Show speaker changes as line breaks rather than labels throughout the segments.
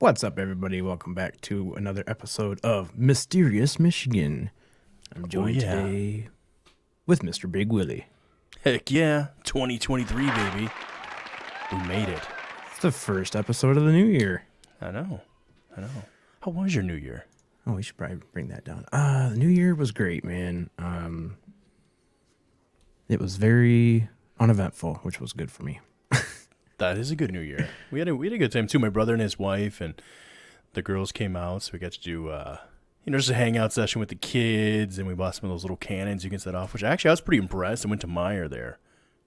What's up, everybody? Welcome back to another episode of Mysterious Michigan. I'm joined today with Mr. BigWilly.
Heck yeah, 2023, baby. We made it.
It's the first episode of the new year.
I know. How was your new year?
Oh, we should probably bring that down. The new year was great, man. It was very uneventful, which was good for me.
That is a good new year. We had a good time too. My brother and his wife and the girls came out, so we got to do just a hangout session with the kids, and we bought some of those little cannons you can set off. Which actually I was pretty impressed. I went to Meijer there,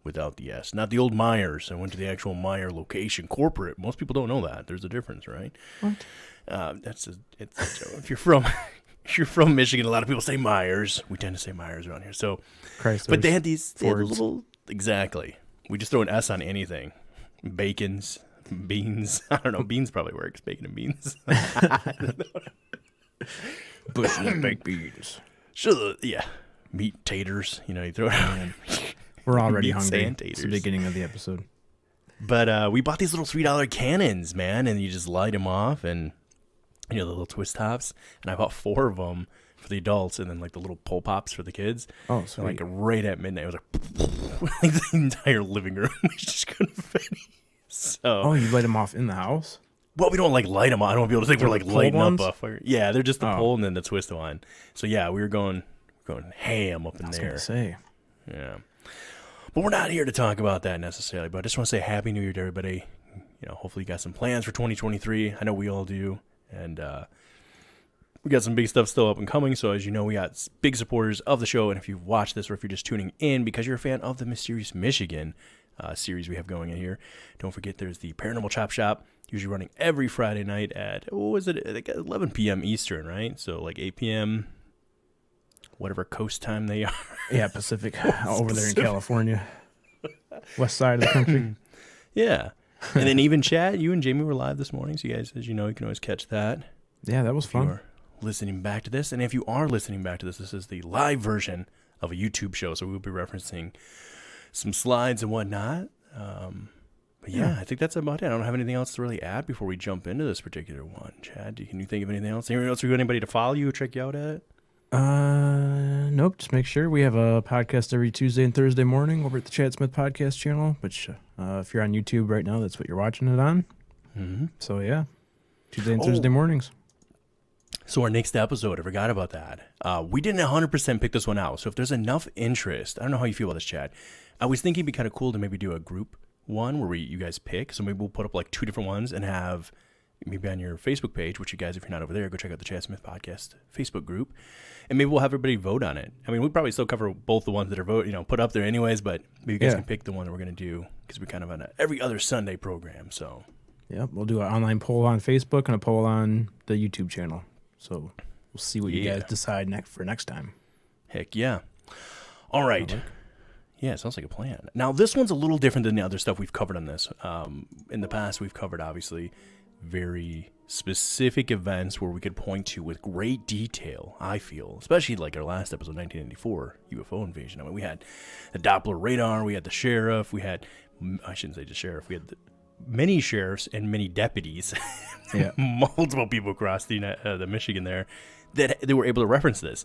without the S, not the old Myers. I went to the actual Meijer location, corporate. Most people don't know that. There's a difference, right?
What?
It's a joke. If you're from Michigan, a lot of people say Myers. We tend to say Myers around here. So,
Chryslers,
but they had these
Fords.
little exactly. We just throw an S on anything. Bacons, beans. I don't know. Beans probably works. Bacon and beans.
Bushel of baked beans.
Sure, yeah. Meat taters. You throw it on.
We're already
Meat
hungry.
sand
It's the
taters.
beginning of the episode.
But we bought these little $3 cannons, man, and you just light them off, and the little twist tops. And I bought 4 of them for the adults, and then like the little pull pops for the kids.
Oh,
So
sweet.
like right at midnight, it was like the entire living room was just confetti. So,
Oh, you light them off in the house?
well, we don't like light them on. I don't want people to think
They're
we're like
the pull
lighting
ones?
up a fire. Yeah, they're just the
Oh.
pull and then the twist one. So yeah, we were going ham up in
I was
there.
gonna say.
Yeah. But we're not here to talk about that necessarily, but I just want to say Happy New Year to everybody. Hopefully you got some plans for 2023. I know we all do. And we got some big stuff still up and coming. So as you know, we got big supporters of the show. And if you've watched this or if you're just tuning in because you're a fan of the Mysterious Michigan series we have going in here, don't forget there's the Paranormal Chop Shop, usually running every Friday night at, like 11 p.m. Eastern, right? So like 8 p.m., whatever coast time they are.
Yeah, Pacific. Over there in California. West side of the country.
Yeah. And then even Chad, you and Jamie were live this morning. So you guys, as you know, you can always catch that.
Yeah, that was
If you
fun.
are listening back to this. And if you are listening back to this, this is the live version of a YouTube show. So we'll be referencing some slides and whatnot. But yeah, I think that's about it. I don't have anything else to really add before we jump into this particular one. Chad, can you think of anything else? Anyone else or anybody to follow you or check you out at?
Nope. Just make sure we have a podcast every Tuesday and Thursday morning over at the Chad Smith podcast channel, which if you're on YouTube right now, that's what you're watching it on.
Mm-hmm.
So yeah, Tuesday and Thursday mornings.
So our next episode, I forgot about that. We didn't 100% pick this one out. So if there's enough interest, I don't know how you feel about this, Chad. I was thinking it'd be kind of cool to maybe do a group one where you guys pick. So maybe we'll put up like 2 different ones and have maybe on your Facebook page, which you guys, if you're not over there, go check out the Chad Smith Podcast Facebook group. And maybe we'll have everybody vote on it. I mean, we'll probably still cover both the ones that are put up there anyways, but maybe you guys can pick the one that we're going to do because we're kind of on a every other Sunday program. So
Yep, we'll do an online poll on Facebook and a poll on the YouTube channel. So we'll see what you guys decide for next time.
heck yeah. All right. Yeah, it sounds like a plan. Now, this one's a little different than the other stuff we've covered on this. In the past, we've covered, obviously, very specific events where we could point to with great detail, I feel, especially like our last episode, 1994, UFO invasion. I mean, we had the Doppler radar, we had the sheriff, I shouldn't say just sheriff, we had many sheriffs and many deputies, multiple people across the Michigan there, that they were able to reference this.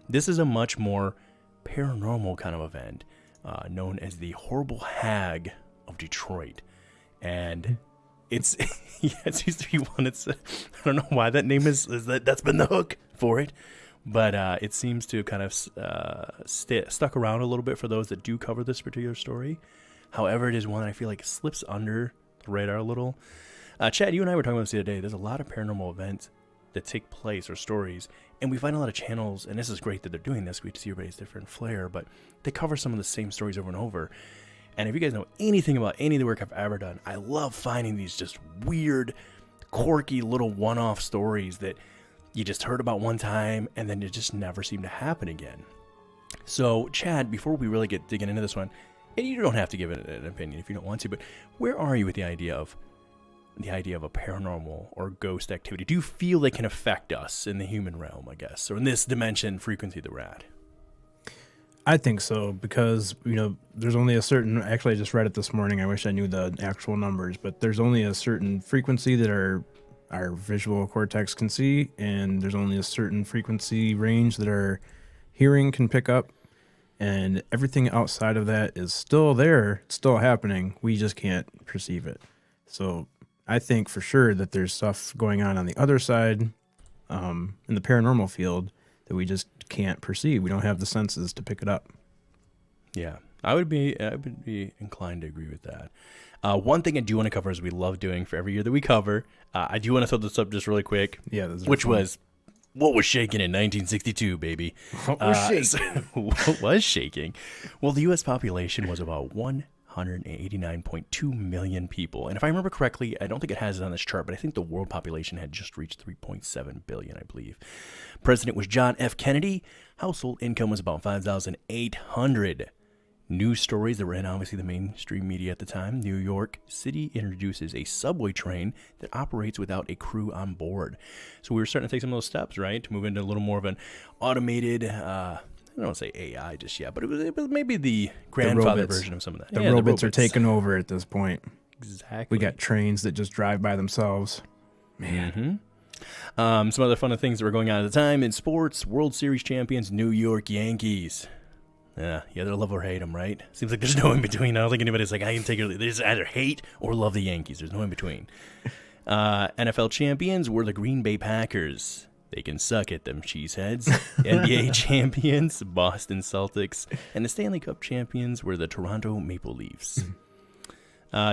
This is a much more paranormal kind of event, known as the Horrible Hag of Detroit. And it seems to be one I don't know why that name is that's been the hook for it, but it seems to kind of stuck around a little bit for those that do cover this particular story. However, it is one that I feel like slips under the radar a little. Chad, you and I were talking about this the other day. There's a lot of paranormal events that take place or stories, and we find a lot of channels, and this is great that they're doing this. We get to see everybody's different flair, but they cover some of the same stories over and over. And if you guys know anything about any of the work I've ever done, I love finding these just weird, quirky little one-off stories that you just heard about one time and then it just never seemed to happen again. So, Chad, before we really get digging into this one, and you don't have to give it an opinion if you don't want to, but where are you with the idea of a paranormal or ghost activity? Do you feel they can affect us in the human realm, I guess, or in this dimension frequency that we're at?
I think so because, there's only a certain, actually I just read it this morning. I wish I knew the actual numbers, but there's only a certain frequency that are our visual cortex can see, and there's only a certain frequency range that our hearing can pick up, and everything outside of that is still there, it's still happening. We just can't perceive it. So I think for sure that there's stuff going on the other side, in the paranormal field, that we just can't perceive. We don't have the senses to pick it up.
Yeah, I would be inclined to agree with that. One thing I do want to cover, as we love doing for every year that we cover, I do want to throw this up just really quick.
Yeah,
which was what was shaking in 1962, baby.
What was shaking?
What was shaking? Well, the U.S. population was about 189.2 million people, and if I remember correctly, I don't think it has it on this chart, but I think the world population had just reached 3.7 billion, I believe. President was John F. Kennedy. Household income was about $5,800. News stories that were in obviously the mainstream media at the time. New York City introduces a subway train that operates without a crew on board. So we were starting to take some of those steps, right, to move into a little more of an automated, I don't want to say AI just yet, but it was maybe the grandfather version of some of that.
The robots are taking over at this point.
Exactly.
We got trains that just drive by themselves. Man.
Mm-hmm. Some other fun things that were going on at the time in sports: World Series champions, New York Yankees. Yeah, you either love or hate them, right? Seems like there's no in between. I don't think anybody's like, I can take it. They just either hate or love the Yankees. There's no in between. NFL champions were the Green Bay Packers. They can suck it, them cheeseheads. NBA champions, Boston Celtics. And the Stanley Cup champions were the Toronto Maple Leafs.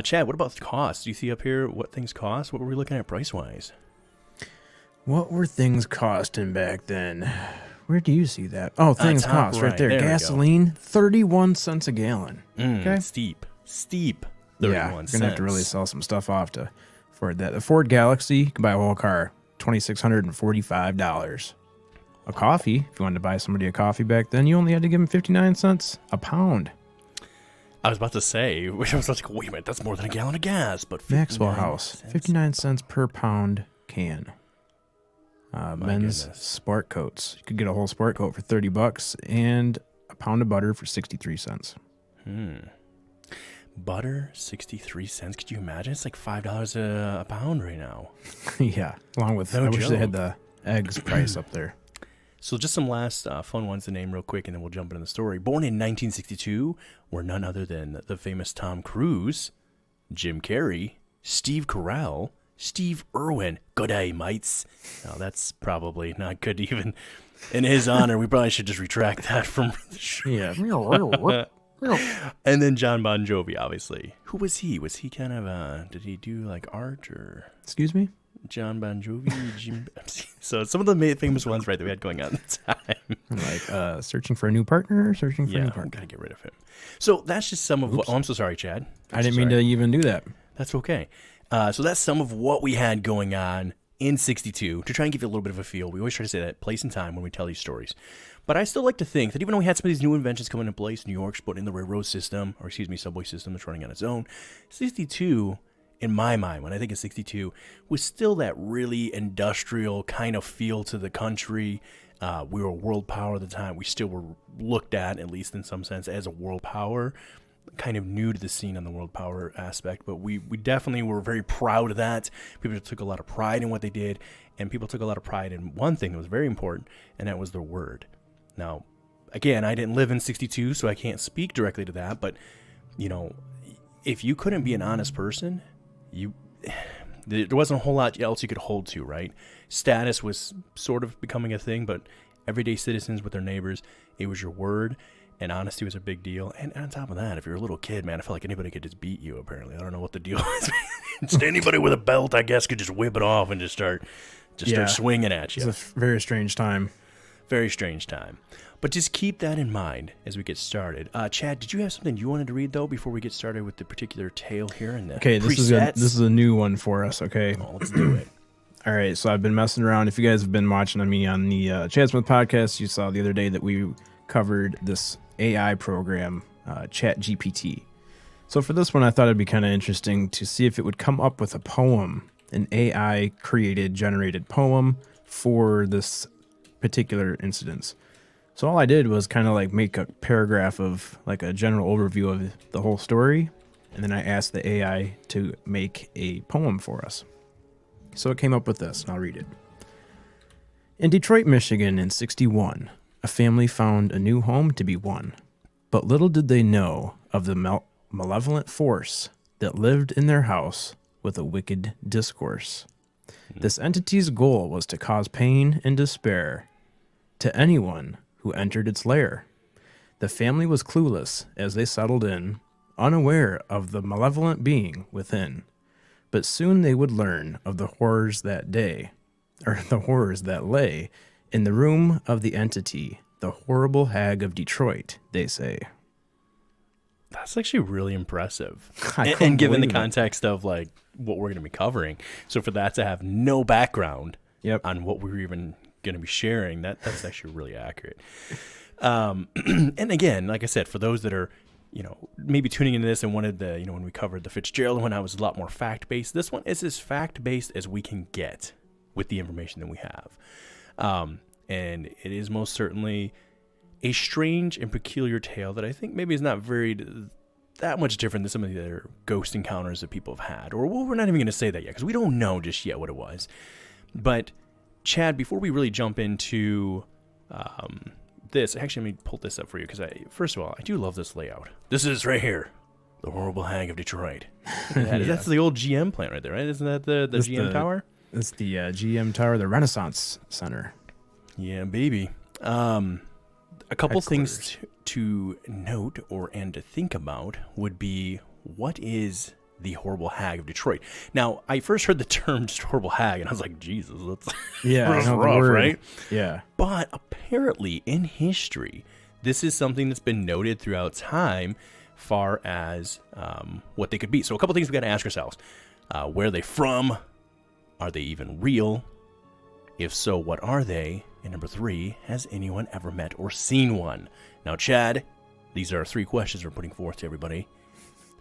Chad, what about the cost? Do you see up here what things cost? What were we looking at price-wise?
What were things costing back then? Where do you see that? Oh, things cost right there. Gasoline, 31 cents a gallon.
Okay. Steep. 31 cents.
We're going to have to really sell some stuff off to afford that. The Ford Galaxy, you can buy a whole car, $2,645. A coffee, if you wanted to buy somebody a coffee back then, you only had to give them 59 cents a pound.
I was about to say, I was like, wait a minute, that's more than a gallon of gas. But
Maxwell House, 59 cents per pound can. Men's
goodness.
sport coats. You could get a whole sport coat for $30 and a pound of butter for 63 cents.
Butter, 63 cents. Could you imagine? It's like $5 a pound right now.
Yeah, along with, I wish they had the eggs price up there.
So just some last fun ones to name real quick, and then we'll jump into the story. Born in 1962 were none other than the famous Tom Cruise, Jim Carrey, Steve Carell, Steve Irwin. Good day, mates. Now, that's probably not good even in his honor. We probably should just retract that from the show.
Yeah.
And then John Bon Jovi, obviously. Who was he? Was he kind of, did he do like art or?
Excuse me?
John Bon Jovi. So some of the famous ones, right, that we had going on at the time.
Like searching for a new partner, searching for a new partner.
Yeah, gotta get rid of him. So that's just some of what, I'm so sorry, Chad.
I didn't mean to even do that.
That's okay. So that's some of what we had going on in 62 to try and give you a little bit of a feel. We always try to say that place and time when we tell these stories. But I still like to think that even though we had some of these new inventions coming into place, New York's putting in the railroad system, or subway system that's running on its own, 62, in my mind, when I think of 62, was still that really industrial kind of feel to the country. We were a world power at the time. We still were looked at least in some sense, as a world power. Kind of new to the scene on the world power aspect, but we definitely were very proud of that. People took a lot of pride in what they did, and people took a lot of pride in one thing that was very important, and that was their word. Now, again, I didn't live in 62, so I can't speak directly to that, but, you know, if you couldn't be an honest person, there wasn't a whole lot else you could hold to, right? Status was sort of becoming a thing, but everyday citizens with their neighbors, it was your word. And honesty was a big deal. And on top of that, if you're a little kid, man, I felt like anybody could just beat you, apparently. I don't know what the deal is. Just anybody with a belt, I guess, could just whip it off and just start swinging at you.
It's a very strange time.
Very strange time. But just keep that in mind as we get started. Chad, did you have something you wanted to read, though, before we get started with the particular tale here in the presets?
This is a new one for us, okay?
Oh, let's do it.
All right, so I've been messing around. If you guys have been watching me on the Chad Smith podcast, you saw the other day that we covered this AI program, Chat GPT. So for this one, I thought it'd be kind of interesting to see if it would come up with a poem, an AI generated poem for this particular incident. So all I did was kind of like make a paragraph of like a general overview of the whole story, and then I asked the AI to make a poem for us. So it came up with this, and I'll read it. In Detroit, Michigan in 1961, a family found a new home to be won. But little did they know of the malevolent force that lived in their house with a wicked discourse. This entity's goal was to cause pain and despair to anyone who entered its lair. The family was clueless as they settled in, unaware of the malevolent being within. But soon they would learn of the horrors that day, or the horrors that lay in the room of the entity, the Horrible Hag of Detroit, they say.
That's actually really impressive. And given the context of like what we're going to be covering. So for that to have no background on what we're even going to be sharing, that's actually really accurate. And again, like I said, for those that are, maybe tuning into this and wanted the, when we covered the Fitzgerald one, I was a lot more fact-based. This one is as fact-based as we can get with the information that we have. And it is most certainly a strange and peculiar tale that I think maybe is not that much different than some of the other ghost encounters that people have had. Or we're not even going to say that yet because we don't know just yet what it was. But Chad, before we really jump into this, actually let me pull this up for you because first of all, I do love this layout. This is right here, the Horrible Hag of Detroit. That's the old GM plant right there, right? Isn't that the GM tower?
It's the GM tower, the Renaissance Center.
Yeah, baby. A couple things to note and to think about would be, what is the Horrible Hag of Detroit? Now, I first heard the term just Horrible Hag, and I was like, Jesus, that's rough, right?
Yeah.
But apparently, in history, this is something that's been noted throughout time, far as what they could be. So a couple things we got to ask ourselves. Where are they from? Are they even real? If so, what are they? And number 3, has anyone ever met or seen one? Now, Chad, these are 3 questions we're putting forth to everybody.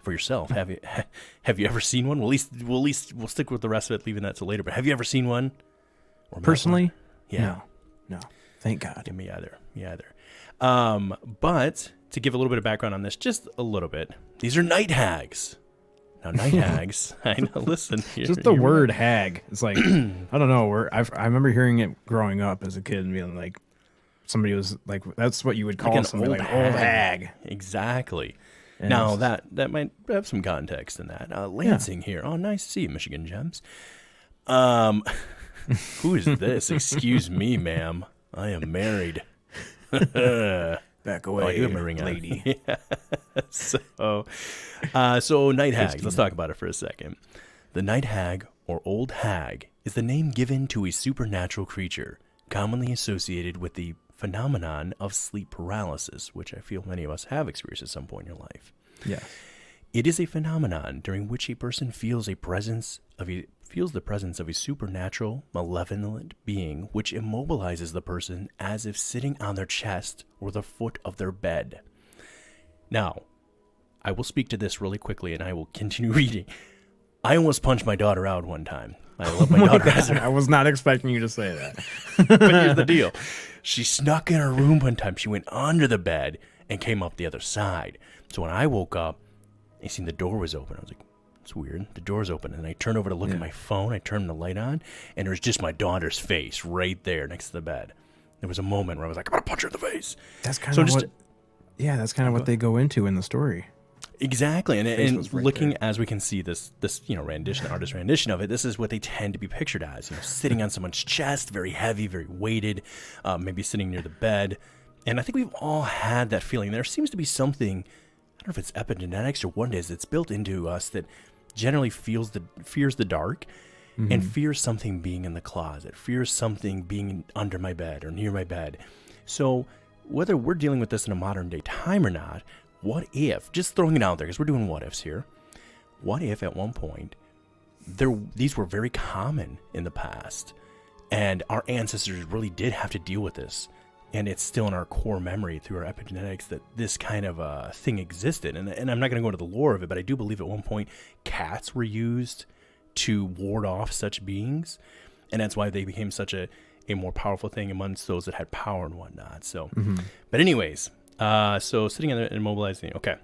For yourself, have you ever seen one? Well, at least we'll stick with the rest of it, leaving that till later. But have you ever seen one?
Personally?
Yeah.
No. Thank God.
Yeah, me either. But to give a little bit of background on this, just a little bit, these are night hags. Now, night hags, I know, listen.
Just the word hag. It's like, I don't know. I remember hearing it growing up as a kid and being like, somebody was like, that's what you would call somebody, like an old hag.
Exactly. And now, that might have some context in that. Lansing here. Oh, nice to see you, Michigan Gems. Who is this? Excuse me, ma'am. I am married.
Back away,
I do have my ring
lady.
Yeah. So night hags. Let's talk about it for a second. The night hag, or old hag, is the name given to a supernatural creature commonly associated with the phenomenon of sleep paralysis, which I feel many of us have experienced at some point in your life.
Yeah.
It is a phenomenon during which a person feels the presence of a supernatural, malevolent being which immobilizes the person as if sitting on their chest or the foot of their bed. Now, I will speak to this really quickly and I will continue reading. I almost punched my daughter out one time. I love my daughter.
I was not expecting you to say that.
But here's the deal. She snuck in her room one time. She went under the bed and came up the other side. So when I woke up, I seen the door was open. I was like, it's weird. The door's open. And I turned over to look at my phone. I turned the light on, and there was just my daughter's face right there next to the bed. There was a moment where I was like, I'm going to punch her in the face.
That's kind of what they go into in the story.
Exactly. And looking there, as we can see this artist rendition of it, this is what they tend to be pictured as, sitting on someone's chest, very heavy, very weighted, maybe sitting near the bed. And I think we've all had that feeling. There seems to be something, I don't know if it's epigenetics or what it is, it's built into us that generally fears the dark and fears something being in the closet, fears something being under my bed or near my bed. So whether we're dealing with this in a modern day time or not, what if, just throwing it out there because we're doing what ifs here, what if at one point these were very common in the past and our ancestors really did have to deal with this, and it's still in our core memory through our epigenetics that this kind of thing existed. And I'm not going to go into the lore of it, but I do believe at one point cats were used to ward off such beings, and that's why they became such a more powerful thing amongst those that had power and whatnot. So, but anyways, so sitting on there and immobilizing. Okay.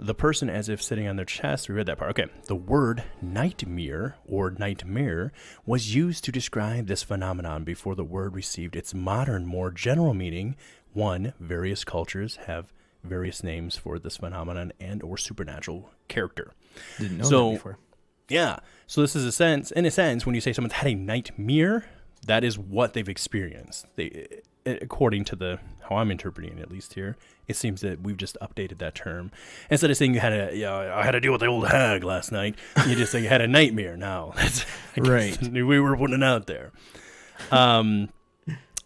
The person as if sitting on their chest. We read that part. Okay. The word nightmare or nightmare was used to describe this phenomenon before the word received its modern, more general meaning. One, various cultures have various names for this phenomenon and or supernatural character.
Didn't know that before.
Yeah. So this is in a sense, when you say someone's had a nightmare, that is what they've experienced. According to how I'm interpreting it, at least here, it seems that we've just updated that term. Instead of saying I had to deal with the old hag last night, you just say you had a nightmare now.
Right.
We were putting it out there.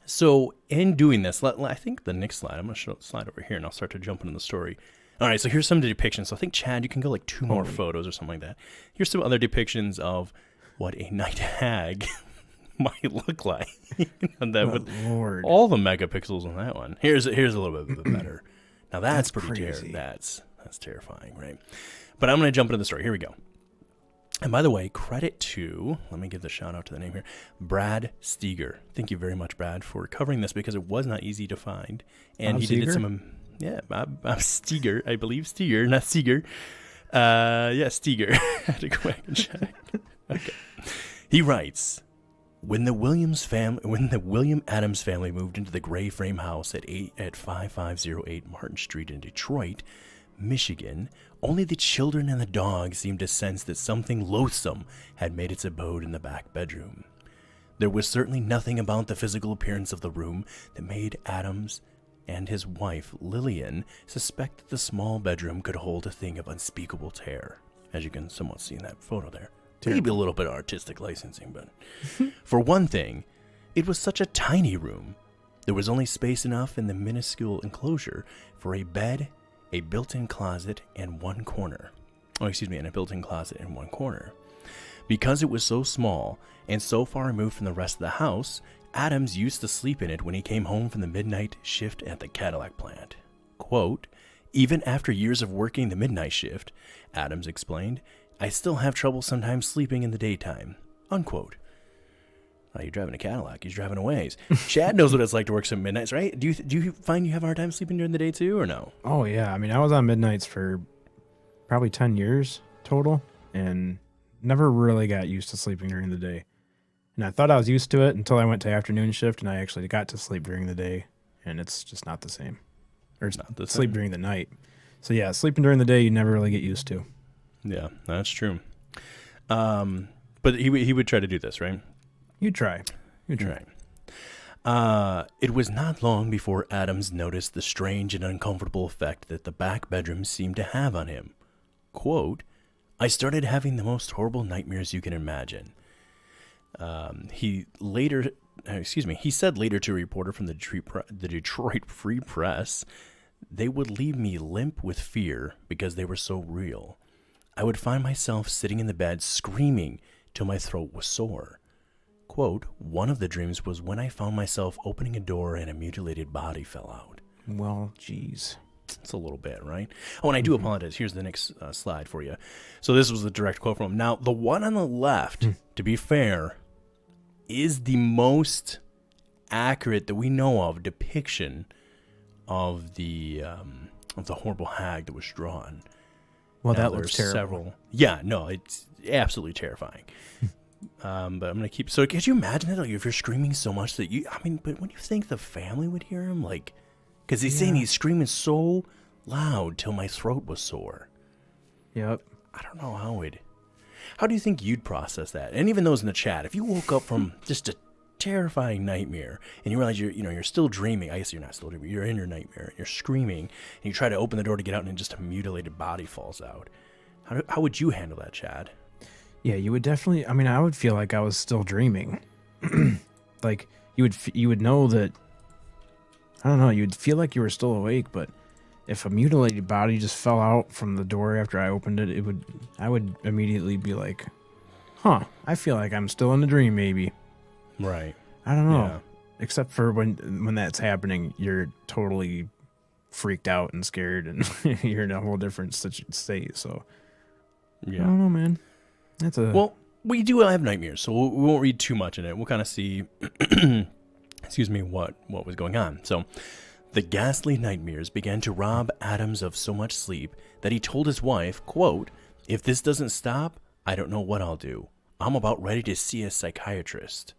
So in doing this, I think the next slide, I'm going to show the slide over here, and I'll start to jump into the story. All right, so here's some of the depictions. So I think, Chad, you can go like 2 more photos or something like that. Here's some other depictions of what a night hag might look like.
Lord.
All the megapixels on that one. Here's a little bit better. Now that's pretty
crazy.
That's terrifying, right? But I'm going to jump into the story. Here we go. And by the way, credit to, let me give the shout out to the name here, Brad Steger. Thank you very much, Brad, for covering this because it was not easy to find. And he did some, I'm Steger, I believe Steger, not Seeger. Steger. I had to go back and check. Okay. He writes, when the William Adams family moved into the gray frame house at 5508 Martin Street in Detroit, Michigan, only the children and the dog seemed to sense that something loathsome had made its abode in the back bedroom. There was certainly nothing about the physical appearance of the room that made Adams and his wife, Lillian, suspect that the small bedroom could hold a thing of unspeakable terror, as you can somewhat see in that photo there. Maybe a little bit of artistic licensing, but for one thing, it was such a tiny room. There was only space enough in the minuscule enclosure for a bed, a built-in closet, and one corner. And a built-in closet in one corner. Because it was so small and so far removed from the rest of the house, Adams used to sleep in it when he came home from the midnight shift at the Cadillac plant. Quote, even after years of working the midnight shift, Adams explained, I still have trouble sometimes sleeping in the daytime. Unquote. Oh, you're driving a Cadillac. He's driving a ways. Chad knows what it's like to work some midnights, right? Do you find you have a hard time sleeping during the day too, or no?
Oh, yeah. I mean, I was on midnights for probably 10 years total and never really got used to sleeping during the day. And I thought I was used to it until I went to afternoon shift and I actually got to sleep during the day, and it's just not the same. Or it's not the sleep during the night. So, yeah, sleeping during the day you never really get used to.
Yeah, that's true. But he would try to do this, right?
You try.
It was not long before Adams noticed the strange and uncomfortable effect that the back bedroom seemed to have on him. Quote, I started having the most horrible nightmares you can imagine. He said later to a reporter from the Detroit Free Press, they would leave me limp with fear because they were so real. I would find myself sitting in the bed screaming till my throat was sore. Quote, one of the dreams was when I found myself opening a door and a mutilated body fell out.
Well, geez.
It's a little bit, right? Oh, and I do apologize. Here's the next slide for you. So this was a direct quote from him. Now, the one on the left, to be fair, is the most accurate that we know of depiction of the horrible hag that was drawn.
Well,
now,
that looks terrible.
It's absolutely terrifying. But I'm going to keep... So could you imagine that? Like, if you're screaming so much that you... I mean, but when you think the family would hear him, like... Because he's saying he's screaming so loud till my throat was sore.
Yep.
I don't know how do you think you'd process that? And even those in the chat, if you woke up from just a terrifying nightmare and you realize you're still dreaming. I guess you're not still dreaming. You're in your nightmare. You're screaming and you try to open the door to get out and just a mutilated body falls out. How would you handle that, Chad?
Yeah, you would definitely. I mean, I would feel like I was still dreaming. Like you would know that. I don't know. You'd feel like you were still awake, but if a mutilated body just fell out from the door after I opened it, I would immediately be like, "Huh? I feel like I'm still in a dream, maybe."
Right.
I don't know.
Yeah.
Except for when that's happening, you're totally freaked out and scared, and you're in a whole different state. So,
yeah.
I don't know, man.
Well, we do have nightmares, so we won't read too much in it. We'll kind of see, excuse me, what was going on. So, The ghastly nightmares began to rob Adams of so much sleep that he told his wife, quote, "If this doesn't stop, I don't know what I'll do. I'm about ready to see a psychiatrist."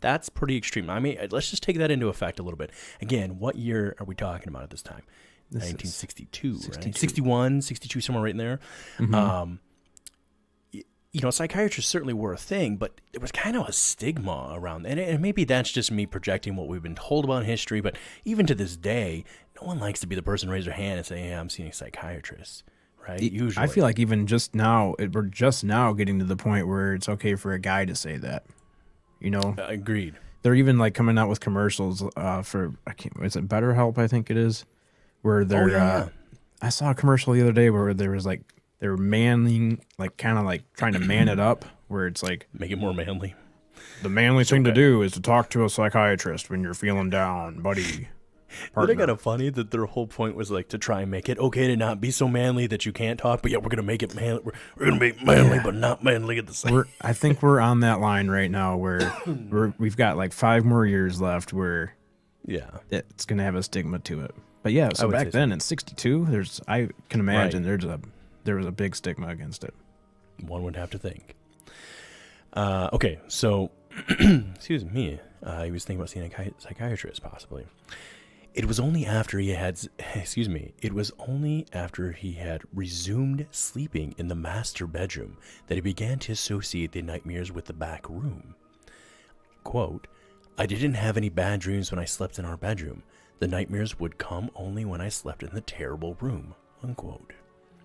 That's pretty extreme. I mean, let's just take that into effect a little bit. Again, what year are we talking about at this time? 1962, right? 61, 62, somewhere right in there.
Mm-hmm.
Psychiatrists certainly were a thing, but there was kind of a stigma around, and maybe that's just me projecting what we've been told about in history, but even to this day, no one likes to be the person to raise their hand and say, "Hey, I'm seeing a psychiatrist," right? Usually.
I feel like even just now, we're just now getting to the point where it's okay for a guy to say that,
Agreed.
They're even like coming out with commercials is it BetterHelp, I think it is, where they're,
yeah.
I saw a commercial the other day where there was like, they're manning, like kind of like trying to man it up, where it's like
Make it more manly.
the manly thing to do is to talk to a psychiatrist when you're feeling down, buddy.
Isn't it kind of funny that their whole point was like to try and make it okay to not be so manly that you can't talk, but yeah, we're gonna make it manly. We're gonna make manly, but not manly at the same.
I think we're on that line right now where we've got like 5 more years left where it's gonna have a stigma to it. But yeah, so back then in '62, I can imagine there was a big stigma against it.
One would have to think. Okay, so excuse me. He was thinking about seeing a psychiatrist possibly. It was only after he had resumed sleeping in the master bedroom that he began to associate the nightmares with the back room. Quote, "I didn't have any bad dreams when I slept in our bedroom. The nightmares would come only when I slept in the terrible room." Unquote.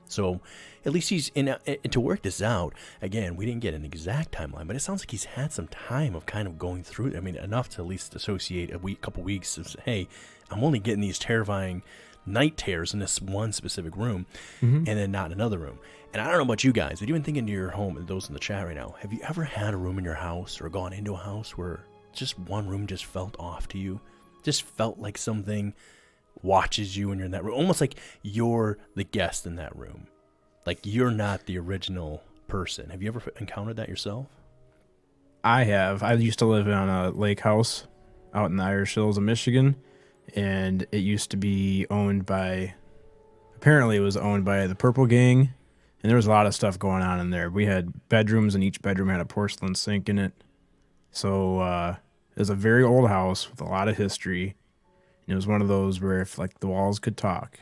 So at least he's to work this out. Again, we didn't get an exact timeline, but it sounds like he's had some time of kind of going through it. I mean, enough to at least associate couple weeks of, hey, I'm only getting these terrifying night terrors in this one specific room, and then not another room. And I don't know about you guys, but even thinking to your home and those in the chat right now, have you ever had a room in your house or gone into a house where just one room just felt off to you? Just felt like something watches you when you're in that room, almost like you're the guest in that room, like you're not the original person. Have you ever encountered that yourself?
I have. I used to live on a lake house out in the Irish Hills of Michigan, and it used to be apparently it was owned by the Purple Gang, and there was a lot of stuff going on in there. We had bedrooms, and each bedroom had a porcelain sink in it. So it was a very old house with a lot of history. It was one of those where if like the walls could talk.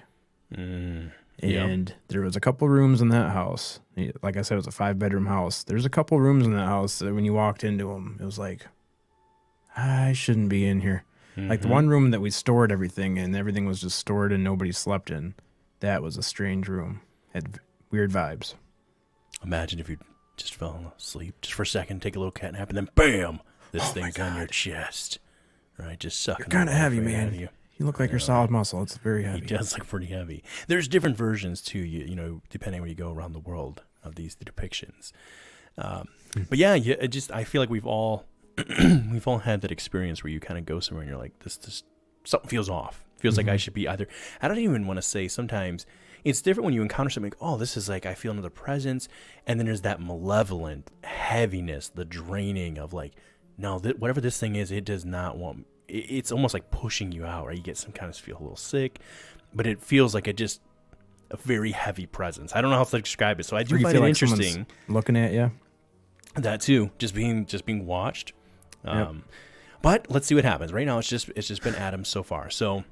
And there was a couple rooms in that house. Like I said, it was a 5-bedroom house. There's a couple rooms in that house that when you walked into them, it was like, I shouldn't be in here. Like the one room that we stored everything in, everything was just stored and nobody slept in. That was a strange room. Had weird vibes.
Imagine if you just fell asleep just for a second, take a little cat nap, and then bam, this thing's on your chest. Right, just sucking.
You're kind of heavy, man. You look like you're solid muscle. It's very heavy.
He does look pretty heavy. There's different versions too, depending where you go around the world of the depictions. But yeah, I feel like we've all had that experience where you kind of go somewhere and you're like, this something feels off. Feels like I should be either. I don't even want to say sometimes it's different when you encounter something like, oh, this is like I feel another presence, and then there's that malevolent heaviness, the draining of like, no, whatever this thing is, it does not want. It's almost like pushing you out, right? You get some kind of feel a little sick, but it feels like a very heavy presence. I don't know how to describe it, so I do find it like interesting.
Looking at you.
That too, just being watched.
Yep.
But let's see what happens. Right now, it's just been Adams so far. So,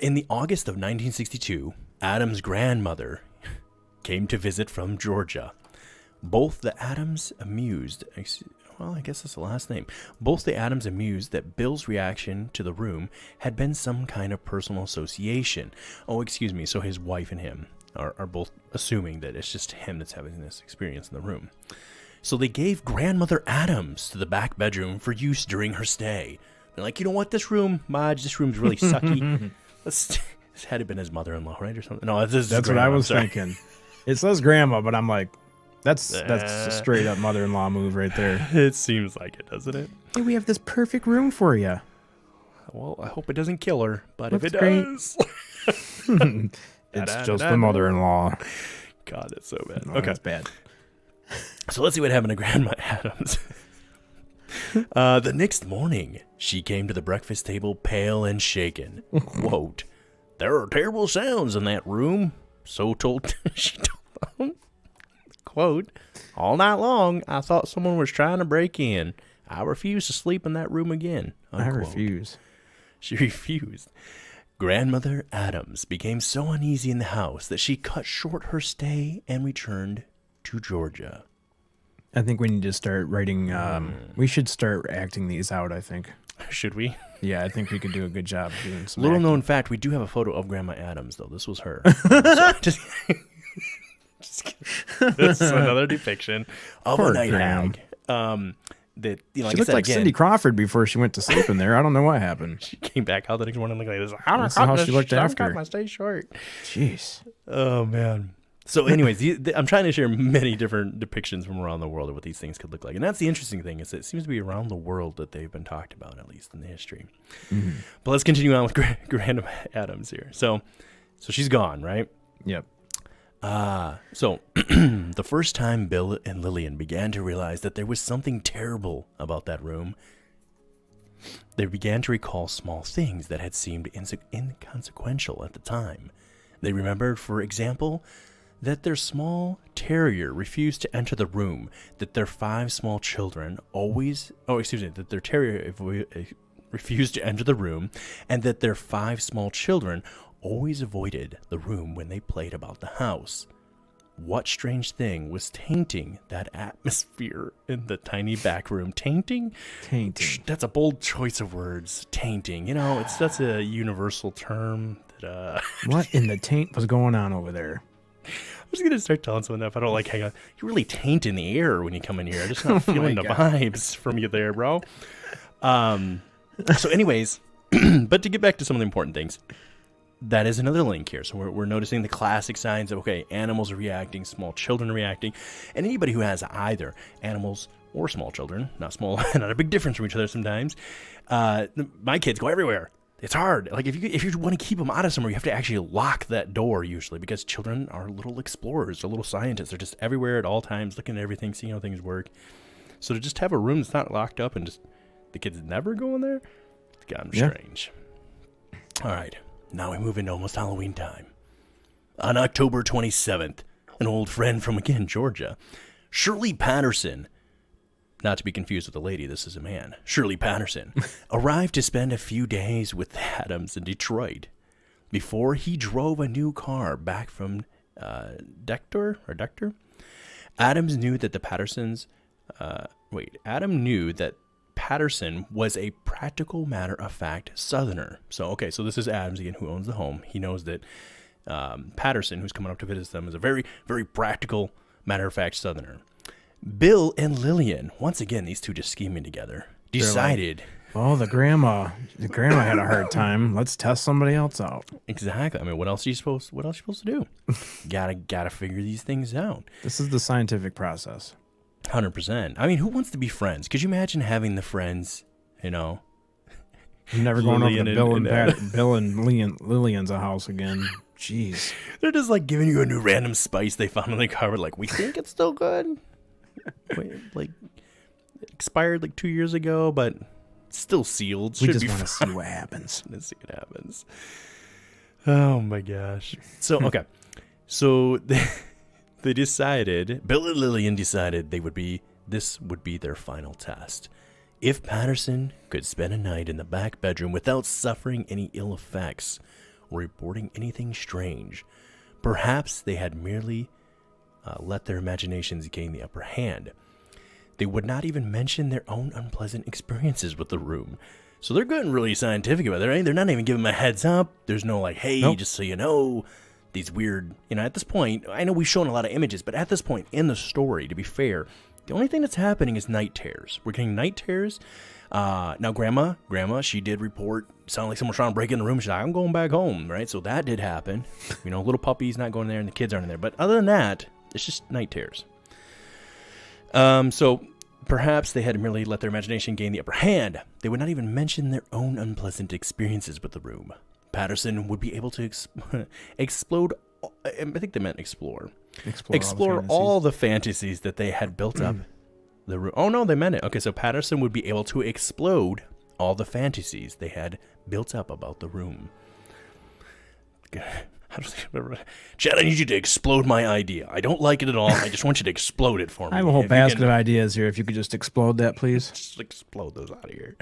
in the August of 1962, Adams' grandmother came to visit from Georgia. Both the Adams amused. Well, I guess that's the last name. Both the Adams amused that Bill's reaction to the room had been some kind of personal association. Oh, excuse me. So his wife and him are both assuming that it's just him that's having this experience in the room. So they gave Grandmother Adams to the back bedroom for use during her stay. They're like, you know what, this room's really sucky. This had it been his mother-in-law, right, or something? No, that's
what I was thinking. It says grandma, but I'm like, that's a straight up mother-in-law move right there.
It seems like it, doesn't it?
Hey, we have this perfect room for you.
Well, I hope it doesn't kill her, but
Looks
if it
great.
does,
it's just the mother-in-law.
God, that's so bad.
No,
okay,
that's bad.
So let's see what happened to Grandma Adams. The next morning, she came to the breakfast table pale and shaken. Quote, "There are terrible sounds in that room." So she told them. Quote, "All night long, I thought someone was trying to break in. I refuse to sleep in that room again." Unquote.
I refuse.
She refused. Grandmother Adams became so uneasy in the house that she cut short her stay and returned to Georgia.
I think we need to start writing. We should start acting these out, I think.
Should we?
Yeah, I think we could do a good job doing some
Little
acting.
known fact, we do have a photo of Grandma Adams, though. This was her. Just kidding. This is another depiction of
Poor
a night
Graham.
hag. That,
She
like I
looked
said,
like
again,
Cindy Crawford before she went to sleep in there. I don't know what happened.
she came back out the next morning looking like this. I'm
That's how she looked after.
my stay short.
Jeez.
Oh, man. So anyways, I'm trying to share many different depictions from around the world of what these things could look like. And that's the interesting thing, is it seems to be around the world that they've been talked about, at least in the history. Mm-hmm. But let's continue on with Grandma Adams here. So she's gone, right?
Yep.
So the first time Bill and Lillian began to realize that there was something terrible about that room, they began to recall small things that had seemed inconsequential at the time. They remembered, for example, that their small terrier refused to enter the room, that their 5 small children that their terrier refused to enter the room, and that their 5 small children always avoided the room when they played about the house. What strange thing was tainting that atmosphere in the tiny back room? Tainting?
Tainting.
That's a bold choice of words. Tainting. That's a universal term. That
What in the taint was going on over there?
I was going to start telling someone that if I don't like hang out. You're really tainting the air when you come in here. I'm just not feeling the vibes from you there, bro. So anyways, but to get back to some of the important things, that is another link here. So we're noticing the classic signs of, okay, animals are reacting, small children are reacting, and anybody who has either animals or small children, not a big difference from each other sometimes. My kids go everywhere. It's hard. Like if you want to keep them out of somewhere, you have to actually lock that door usually, because children are little explorers, they're little scientists. They're just everywhere at all times, looking at everything, seeing how things work. So to just have a room that's not locked up and just the kids never go in there, it's gotten strange. All right. Now we move into almost Halloween time. On October 27th, an old friend from, again, Georgia, Shirley Patterson, not to be confused with a lady, this is a man, Shirley Patterson, arrived to spend a few days with the Adams in Detroit before he drove a new car back from Dector. Adam knew that Patterson was a practical matter-of-fact Southerner. So this is Adams again, who owns the home. He knows that Patterson, who's coming up to visit them, is a very, very practical matter-of-fact Southerner. Bill and Lillian, once again, these two just scheming together, decided...
The grandma had a hard time. Let's test somebody else out.
Exactly. I mean, what else are you supposed to do? Gotta figure these things out.
This is the scientific process.
100%. I mean, who wants to be friends? Could you imagine having the friends,
I'm never going over to Bill and Lillian's house again. Jeez.
They're just like giving you a new random spice they found in the cupboard. Like, we think it's still good. Like, expired like 2 years ago, but still sealed.
We just want to see what happens.
Let's see what happens. Oh my gosh. So, okay. So they decided, Bill and Lillian decided this would be their final test. If Patterson could spend a night in the back bedroom without suffering any ill effects or reporting anything strange, perhaps they had merely let their imaginations gain the upper hand. They would not even mention their own unpleasant experiences with the room. So they're getting really scientific about it, right? They're not even giving them a heads up. There's no like, hey, nope. Just so you know, these weird, at this point, I know we've shown a lot of images, but at this point in the story, to be fair, the only thing that's happening is night terrors. We're getting night terrors. Now, Grandma, she did report, sounded like someone trying to break in the room. She's like, I'm going back home, right? So that did happen. Little puppy's not going there and the kids aren't in there. But other than that, it's just night terrors. So perhaps they had merely let their imagination gain the upper hand. They would not even mention their own unpleasant experiences with the room. Patterson would be able to explode. I think they meant explore all the fantasies that they had built up the room. Oh, no, they meant it. Okay, so Patterson would be able to explode all the fantasies they had built up about the room. Chad, I need you to explode my idea. I don't like it at all. I just want you to explode it for me.
I have a whole basket of ideas here. If you could just explode that, please.
Just explode those out of here.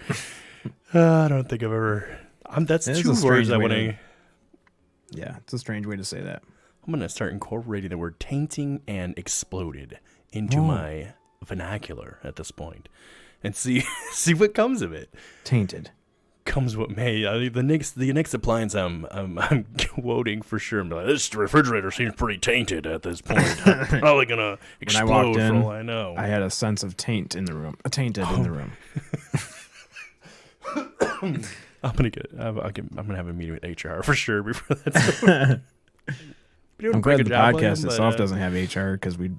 I don't think I've ever... that's two words I want to...
Yeah, it's a strange way to say that.
I'm going to start incorporating the word tainting and exploded into my vernacular at this point and see what comes of it.
Tainted.
Comes what may. The next appliance I'm quoting for sure. I'm like, this refrigerator seems pretty tainted at this point. I'm probably going to explode
when I walked in,
for all I know.
I had a sense of taint in the room. Tainted in the room.
I'm gonna have a meeting with HR for sure before that.
I'm glad the podcast itself doesn't have HR because we'd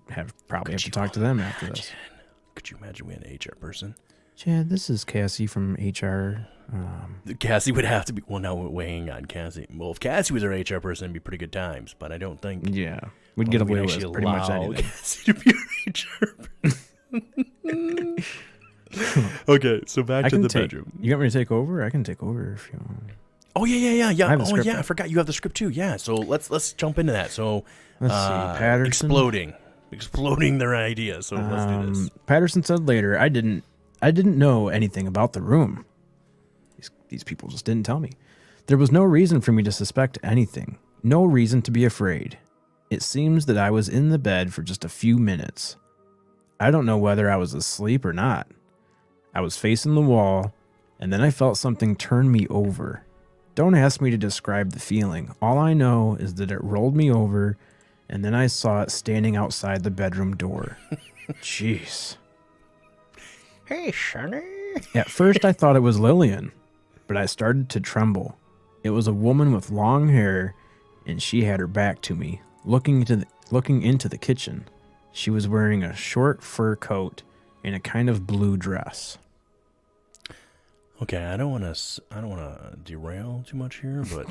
probably have to talk to them after this.
Could you imagine we had an HR person?
Chad, this is Cassie from HR.
Cassie would have to be. Well, now we're weighing on Cassie. Well, if Cassie was our HR person, it'd be pretty good times. But I don't think.
Yeah, we'd get away with pretty much anything.
Cassie to be our HR person. Okay, so back to the bedroom.
You want me to take over? I can take over if you want.
Oh yeah. Oh yeah, I forgot you have the script too. Yeah, so let's jump into that. So
let's see, Patterson
exploding their idea. So let's do this.
Patterson said later, I didn't know anything about the room. These people just didn't tell me. There was no reason for me to suspect anything. No reason to be afraid. It seems that I was in the bed for just a few minutes. I don't know whether I was asleep or not. I was facing the wall, and then I felt something turn me over. Don't ask me to describe the feeling. All I know is that it rolled me over, and then I saw it standing outside the bedroom door. Jeez.
Hey, Sonny.
At first, I thought it was Lillian, but I started to tremble. It was a woman with long hair, and she had her back to me, looking into the kitchen. She was wearing a short fur coat and a kind of blue dress.
Okay, I don't want to derail too much here, but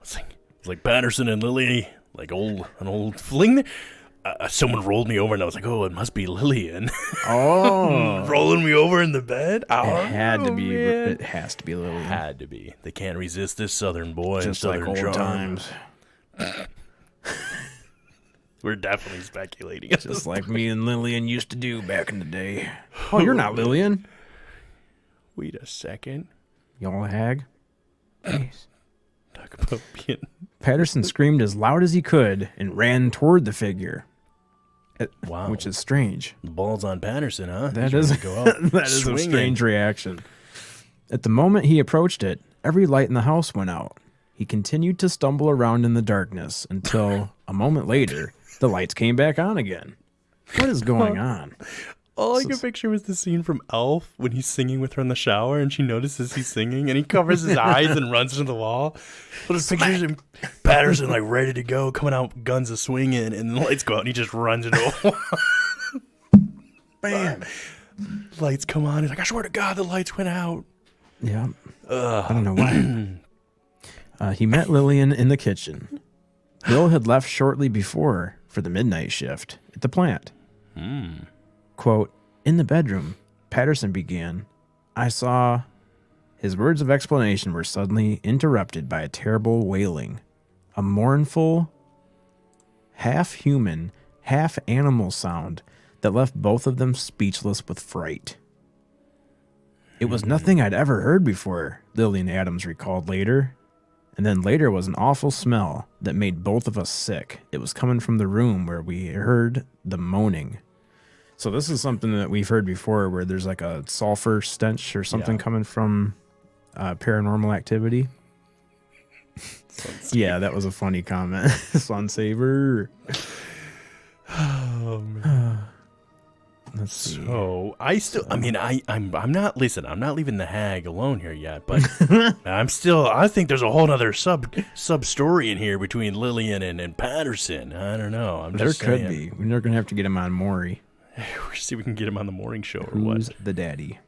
it's like Patterson and Lily, like an old fling. Someone rolled me over, and I was like, "Oh, it must be Lillian."
Oh,
rolling me over in the bed.
It had to be. Man. It has to be Lillian.
Had to be. They can't resist this Southern boy.
Just
Southern
like old times.
We're definitely speculating.
Just like me and Lillian used to do back in the day. Oh, you're not Lillian.
Wait a second.
Y'all hag. Jeez.
Talk about being...
Patterson screamed as loud as he could and ran toward the figure.
Wow.
Which is strange.
The ball's on Patterson, huh?
That is a strange reaction. At the moment he approached it, every light in the house went out. He continued to stumble around in the darkness until, a moment later, the lights came back on again. What is going on?
All I could picture was the scene from Elf when he's singing with her in the shower and she notices he's singing and he covers his eyes and runs into the wall. But it pictures him, Patterson, like ready to go, coming out, guns a swinging, and the lights go out and he just runs into a wall. Bam! Lights come on. He's like, I swear to God, the lights went out.
Yeah. I don't know why. He met Lillian in the kitchen. Bill had left shortly before for the midnight shift at the plant. Quote, in the bedroom, Patterson began, I saw... His words of explanation were suddenly interrupted by a terrible wailing. A mournful, half-human, half-animal sound that left both of them speechless with fright. It was nothing I'd ever heard before, Lillian Adams recalled later. And then later was an awful smell that made both of us sick. It was coming from the room where we heard the moaning. So this is something that we've heard before where there's like a sulfur stench or something coming from Paranormal Activity. Yeah, that was a funny comment. Sunsaver.
Oh, man.
Let's see.
So I'm not leaving the hag alone here yet, but I think there's a whole other sub story in here between Lillian and Patterson. I don't know.
There could be. We're going to have to get him on Maury.
We'll see if we can get him on the morning show or
Who's
what.
the daddy?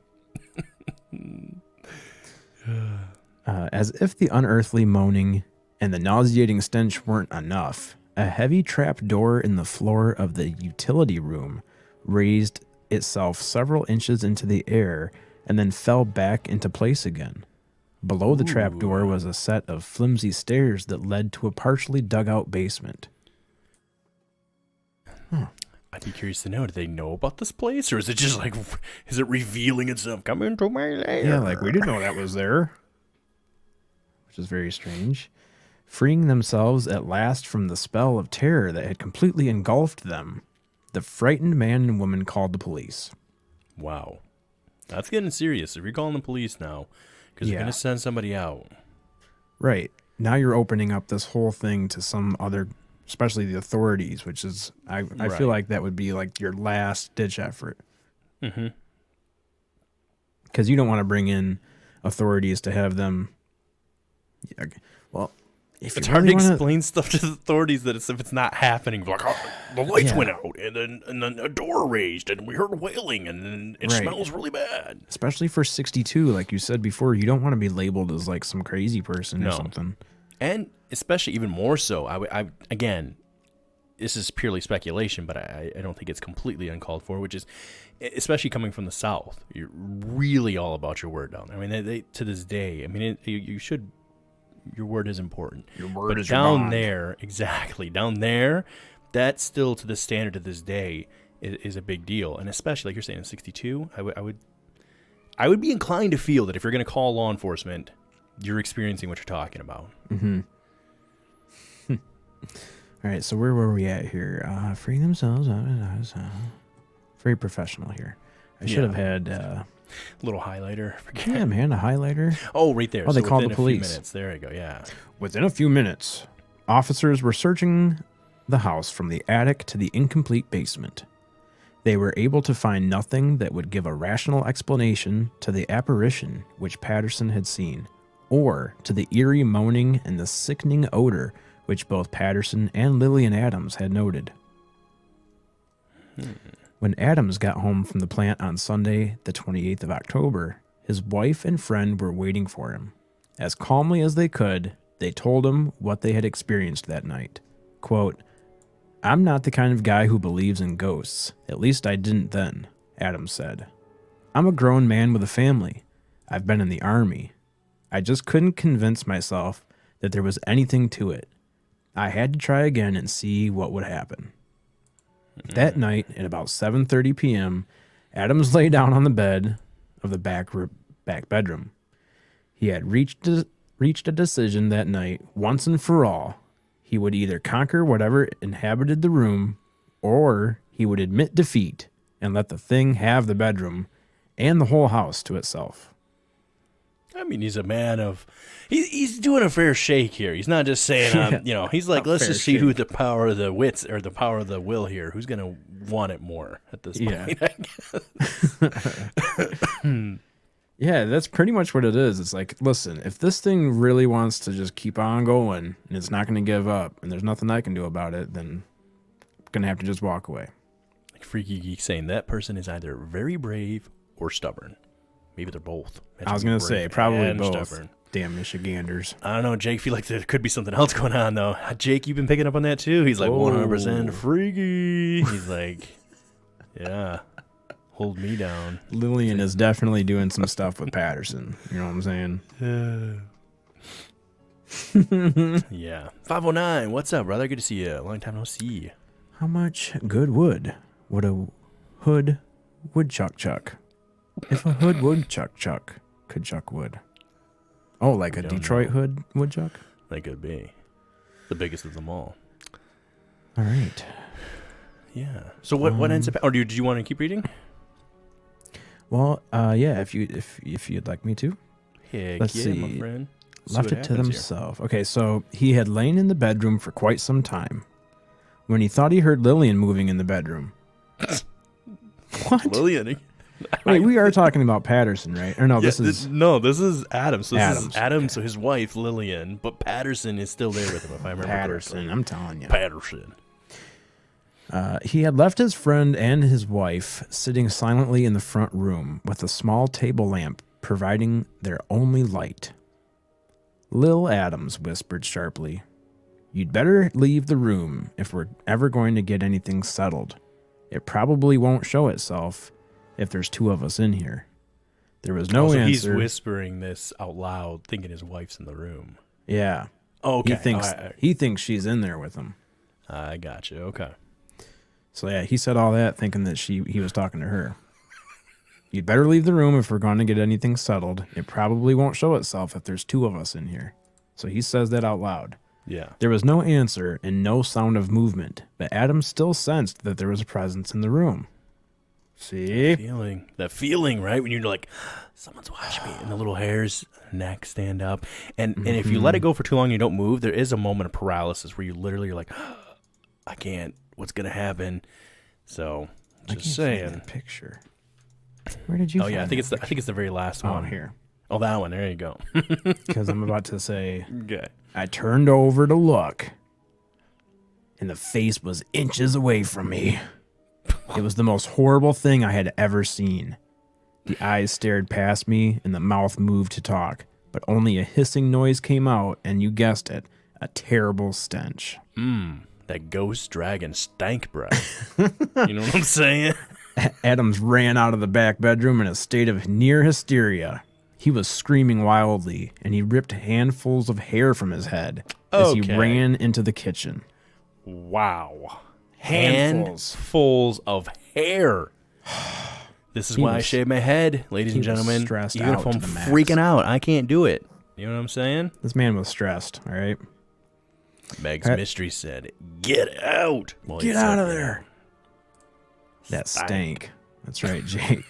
As if the unearthly moaning and the nauseating stench weren't enough, a heavy trap door in the floor of the utility room raised itself several inches into the air and then fell back into place again. Below the trapdoor was a set of flimsy stairs that led to a partially dug-out basement.
I'd be curious to know, do they know about this place? Or is it just like, is it revealing itself? Come into my lair.
Yeah, like, we didn't know that was there. Which is very strange. Freeing themselves at last from the spell of terror that had completely engulfed them, the frightened man and woman called the police.
Wow. That's getting serious. If you're calling the police now, because you're going to send somebody out.
Right. Now you're opening up this whole thing to some other, especially the authorities, which is, I feel like that would be like your last ditch effort.
Mm-hmm.
Because you don't want to bring in authorities to have them. Yeah, well, if
it's
you
hard
really
to
wanna,
explain stuff to the authorities that if it's not happening, like, oh, the lights went out and then a door raised and we heard wailing and then it smells really bad.
Especially for 62, like you said before, you don't want to be labeled as like some crazy person or something.
And especially even more so, I again, this is purely speculation, but I don't think it's completely uncalled for, which is, especially coming from the South, you're really all about your word down there. I mean, they to this day, I mean, you should. Your word is important.
Your word is
down
your bond.
there, exactly down there, that still to the standard of this day is a big deal. And especially like you're saying in 62, I would be inclined to feel that if you're going to call law enforcement, you're experiencing what you're talking about.
Mm-hmm. All right, so where were we at here? Free themselves. Very professional here. I should have had.
Little highlighter.
Yeah, man, a highlighter.
Oh, right there.
Oh,
so
they called the police.
Few minutes. There you go, yeah.
Within a few minutes, officers were searching the house from the attic to the incomplete basement. They were able to find nothing that would give a rational explanation to the apparition which Patterson had seen, or to the eerie moaning and the sickening odor which both Patterson and Lillian Adams had noted. When Adams got home from the plant on Sunday, the 28th of October, his wife and friend were waiting for him. As calmly as they could, they told him what they had experienced that night. Quote, "I'm not the kind of guy who believes in ghosts. At least I didn't then," Adams said. "I'm a grown man with a family. I've been in the Army. I just couldn't convince myself that there was anything to it. I had to try again and see what would happen." That night, at about 7:30 p.m., Adams lay down on the bed of the back bedroom. He had reached a decision that night, once and for all. He would either conquer whatever inhabited the room, or he would admit defeat and let the thing have the bedroom and the whole house to itself.
I mean, he's a man of... He's doing a fair shake here. He's not just saying, he's like, let's just see who the power of the wits or the power of the will here. Who's going to want it more at this point, I guess.
Yeah, that's pretty much what it is. It's like, listen, if this thing really wants to just keep on going and it's not going to give up and there's nothing I can do about it, then I'm going to have to just walk away.
Like Freaky Geek saying that person is either very brave or stubborn. Maybe they're both.
I was going to say, probably both.
Stubborn.
Damn Michiganders.
I don't know, Jake. Feel like there could be something else going on, though. Jake, you've been picking up on that, too? He's like, 100% freaky. He's like, yeah, hold me down.
Lillian is definitely doing some stuff with Patterson. You know what I'm saying?
Yeah. 509, what's up, brother? Good to see you. Long time no see.
How much good wood would a hood woodchuck chuck? If a hood woodchuck chuck could chuck wood. Oh, like a Detroit hood woodchuck?
That could be. The biggest of them all.
All right.
Yeah. So what ends up... Or do you want to keep reading?
Well, yeah, if you'd like me to.
Heck
Let's
yeah,
see.
my friend.
Left it to themselves. Okay, so he had lain in the bedroom for quite some time when he thought he heard Lillian moving in the bedroom. What?
Lillian?
Wait, we are talking about Patterson, right? Or no, this is
Adam. So this is Adam,
okay.
So his wife, Lillian, but Patterson is still there with him, if I remember
Patterson,
correctly.
I'm telling you.
Patterson.
He had left his friend and his wife sitting silently in the front room with a small table lamp providing their only light. Lil Adams whispered sharply, "You'd better leave the room if we're ever going to get anything settled. It probably won't show itself if there's two of us in here. There was no answer.
He's whispering this out loud, thinking his wife's in the room.
Yeah.
Oh, okay.
He thinks she's in there with him.
I got you. Okay.
So yeah, he said all that thinking that he was talking to her. You'd better leave the room if we're going to get anything settled. It probably won't show itself if there's two of us in here. So he says that out loud.
Yeah.
There was no answer and no sound of movement, but Adam still sensed that there was a presence in the room. See?
That feeling, right? When you're like, someone's watching me, and the little hairs, neck stand up. And if you let it go for too long and you don't move, there is a moment of paralysis where you literally are like, I can't. What's going to happen? So, just saying.
That picture. Where did you find
I think it's the very last one.
Oh, here.
Oh, that one. There you go.
Because I'm about to say,
okay.
I turned over to look, and the face was inches away from me. It was the most horrible thing I had ever seen. The eyes stared past me, and the mouth moved to talk, but only a hissing noise came out, and you guessed it, a terrible stench.
That ghost dragon stank breath. You know what I'm saying?
Adams ran out of the back bedroom in a state of near hysteria. He was screaming wildly, and he ripped handfuls of hair from his head as he ran into the kitchen.
Wow.
Handfuls.
Handfuls of hair. This is why I shave my head, ladies and gentlemen.
Stressed
Even
out
if I'm
to the max.
freaking out, I can't do it. You know what I'm saying?
This man was stressed, all right?
Meg's Mystery said, get out. Well,
get out of there. That stank. That's right, Jake.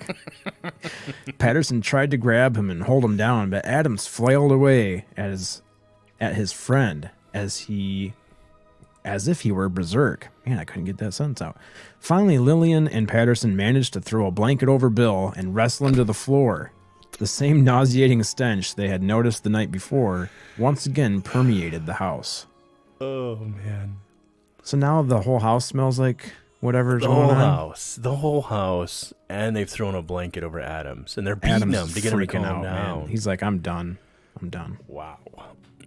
Patterson tried to grab him and hold him down, but Adams flailed away at his friend as if he were berserk. Man, I couldn't get that sentence out. Finally, Lillian and Patterson managed to throw a blanket over Bill and wrestle him to the floor. The same nauseating stench they had noticed the night before once again permeated the house.
Oh, man.
So now the whole house smells like whatever's going on.
The whole house. And they've thrown a blanket over Adams. And they're beating him to get him to calm down.
Man. He's like, I'm done.
Wow.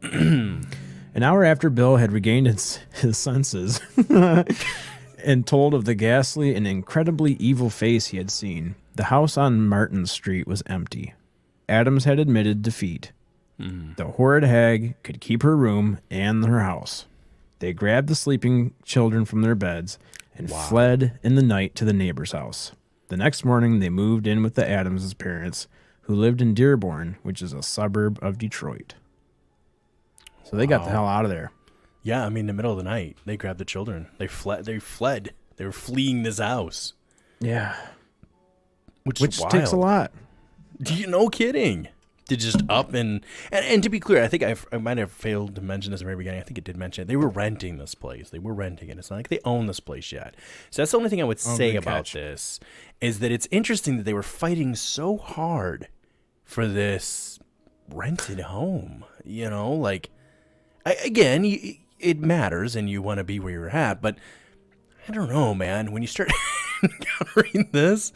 An hour after Bill had regained his senses and told of the ghastly and incredibly evil face he had seen, the house on Martin Street was empty. Adams had admitted defeat. The horrid hag could keep her room and her house. They grabbed the sleeping children from their beds and fled in the night to the neighbor's house. The next morning, they moved in with the Adams' parents, who lived in Dearborn, which is a suburb of Detroit. So they got the hell out of there.
Yeah, I mean, in the middle of the night, they grabbed the children. They fled. They were fleeing this house.
Yeah.
Which
takes a lot.
No kidding. To just up and to be clear, I think I might have failed to mention this in the very beginning. I think it did mention it. They were renting this place. They were renting it. It's not like they own this place yet. So that's the only thing I would say about this is that it's interesting that they were fighting so hard for this rented home. You know, like, again, it matters and you want to be where you're at. But I don't know, man. When you start encountering this,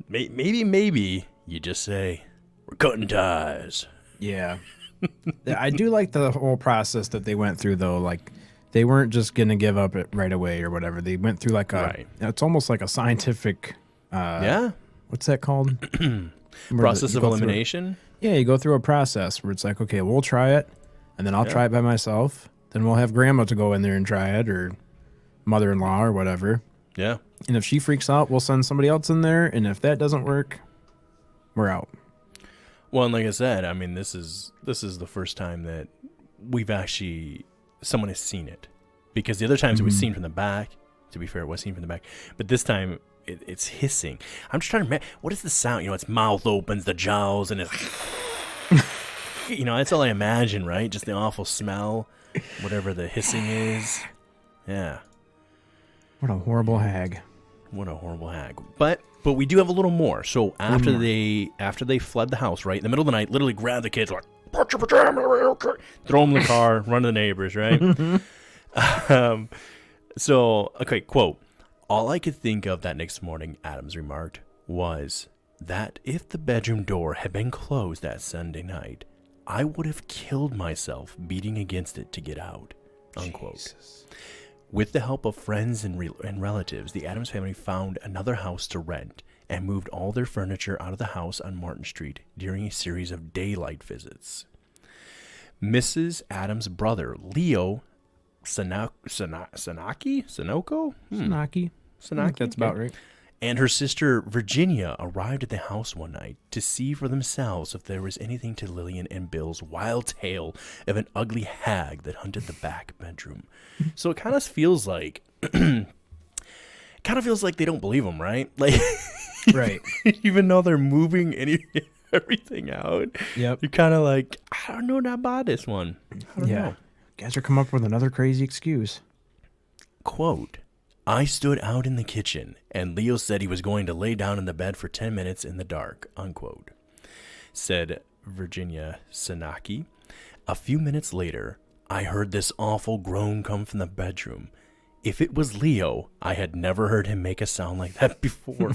maybe you just say, we're cutting ties.
Yeah. I do like the whole process that they went through, though. Like, they weren't just going to give up it right away or whatever. They went through like it's almost like a scientific, what's that called?
Process of elimination?
You go through a process where it's like, okay, we'll try it, and then I'll try it by myself. Then we'll have grandma to go in there and try it, or mother-in-law or whatever.
Yeah.
And if she freaks out, we'll send somebody else in there, and if that doesn't work, we're out.
Well, and like I said, I mean, this is the first time that someone has seen it, because the other times it was seen from the back. To be fair, it was seen from the back, but this time it's hissing. I'm just trying to remember, what is the sound? You know, its mouth opens, the jaws, and it's that's all I imagine, right? Just the awful smell, whatever the hissing is. Yeah.
What a horrible hag.
What a horrible hag. But we do have a little more. So after they fled the house, right, in the middle of the night, literally grabbed the kids, like, put your pajama, throw them in the car, run to the neighbors, right? Quote, all I could think of that next morning, Adams remarked, was that if the bedroom door had been closed that Sunday night, I would have killed myself beating against it to get out, unquote. Jesus. With the help of friends and relatives, the Adams family found another house to rent and moved all their furniture out of the house on Martin Street during a series of daylight visits. Mrs. Adams' brother, Leo Sanaki?
Sanaki. I think that's about right.
And her sister, Virginia, arrived at the house one night to see for themselves if there was anything to Lillian and Bill's wild tale of an ugly hag that hunted the back bedroom. So it kind of feels like... they don't believe them, right? Like,
right.
Even though they're moving everything out.
Yep.
You're kind of like, I don't know about this one. I don't know.
Guys are coming up with another crazy excuse.
Quote, I stood out in the kitchen, and Leo said he was going to lay down in the bed for 10 minutes in the dark, unquote, said Virginia Sanaki. A few minutes later, I heard this awful groan come from the bedroom. If it was Leo, I had never heard him make a sound like that before.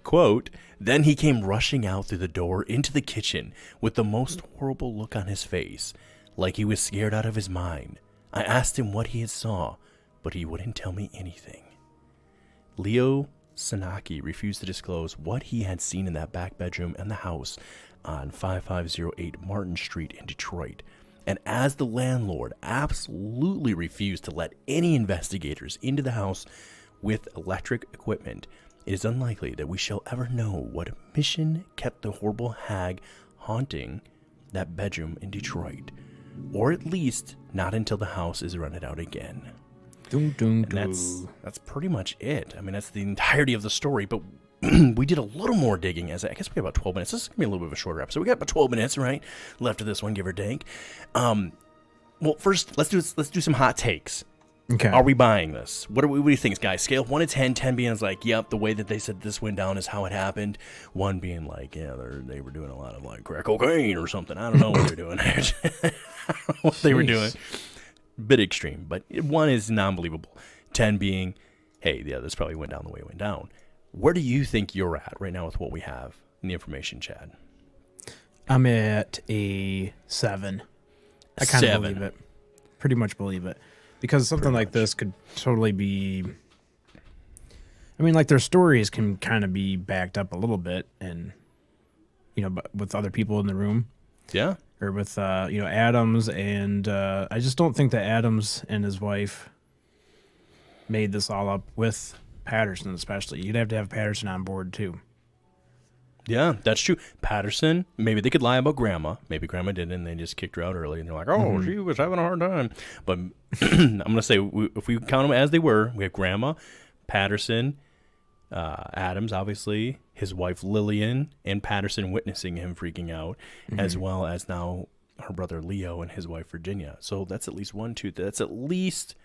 Quote, then he came rushing out through the door into the kitchen with the most horrible look on his face, like he was scared out of his mind. I asked him what he had saw, but he wouldn't tell me anything. Leo Sanaki refused to disclose what he had seen in that back bedroom and the house on 5508 Martin Street in Detroit. And as the landlord absolutely refused to let any investigators into the house with electric equipment, it is unlikely that we shall ever know what mission kept the horrible hag haunting that bedroom in Detroit, or at least not until the house is rented out again. And that's pretty much it. I mean, that's the entirety of the story, but we did a little more digging. As I guess we have about 12 minutes. This is going to be a little bit of a shorter episode. We got about 12 minutes, right, left of this one, give or take. Well, first, let's do some hot takes.
Okay.
Are we buying this? What do you think, guys? Scale 1 to 10, 10 being like, yep, the way that they said this went down is how it happened. 1 being like, yeah, they were doing a lot of like crack cocaine or something. I don't know what they're doing. I don't know what they were doing. Bit extreme, but 1 is non-believable. 10 being, hey, yeah, this probably went down the way it went down. Where do you think you're at right now with what we have in the information, Chad?
I'm at a 7. I kind of believe it. Pretty much believe it. Because something like this could totally be... I mean, like, their stories can kind of be backed up a little bit and, but with other people in the room.
Yeah.
Or with, Adams, and I just don't think that Adams and his wife made this all up with Patterson, especially. You'd have to have Patterson on board, too.
Yeah, that's true. Patterson, maybe they could lie about Grandma. Maybe Grandma didn't, and they just kicked her out early, and they're like, oh, she was having a hard time. But I'm going to say, if we count them as they were, we have Grandma, Patterson, Adams, obviously, his wife Lillian, and Patterson witnessing him freaking out, as well as now her brother Leo and his wife Virginia. So that's at least 1, 2, that's at least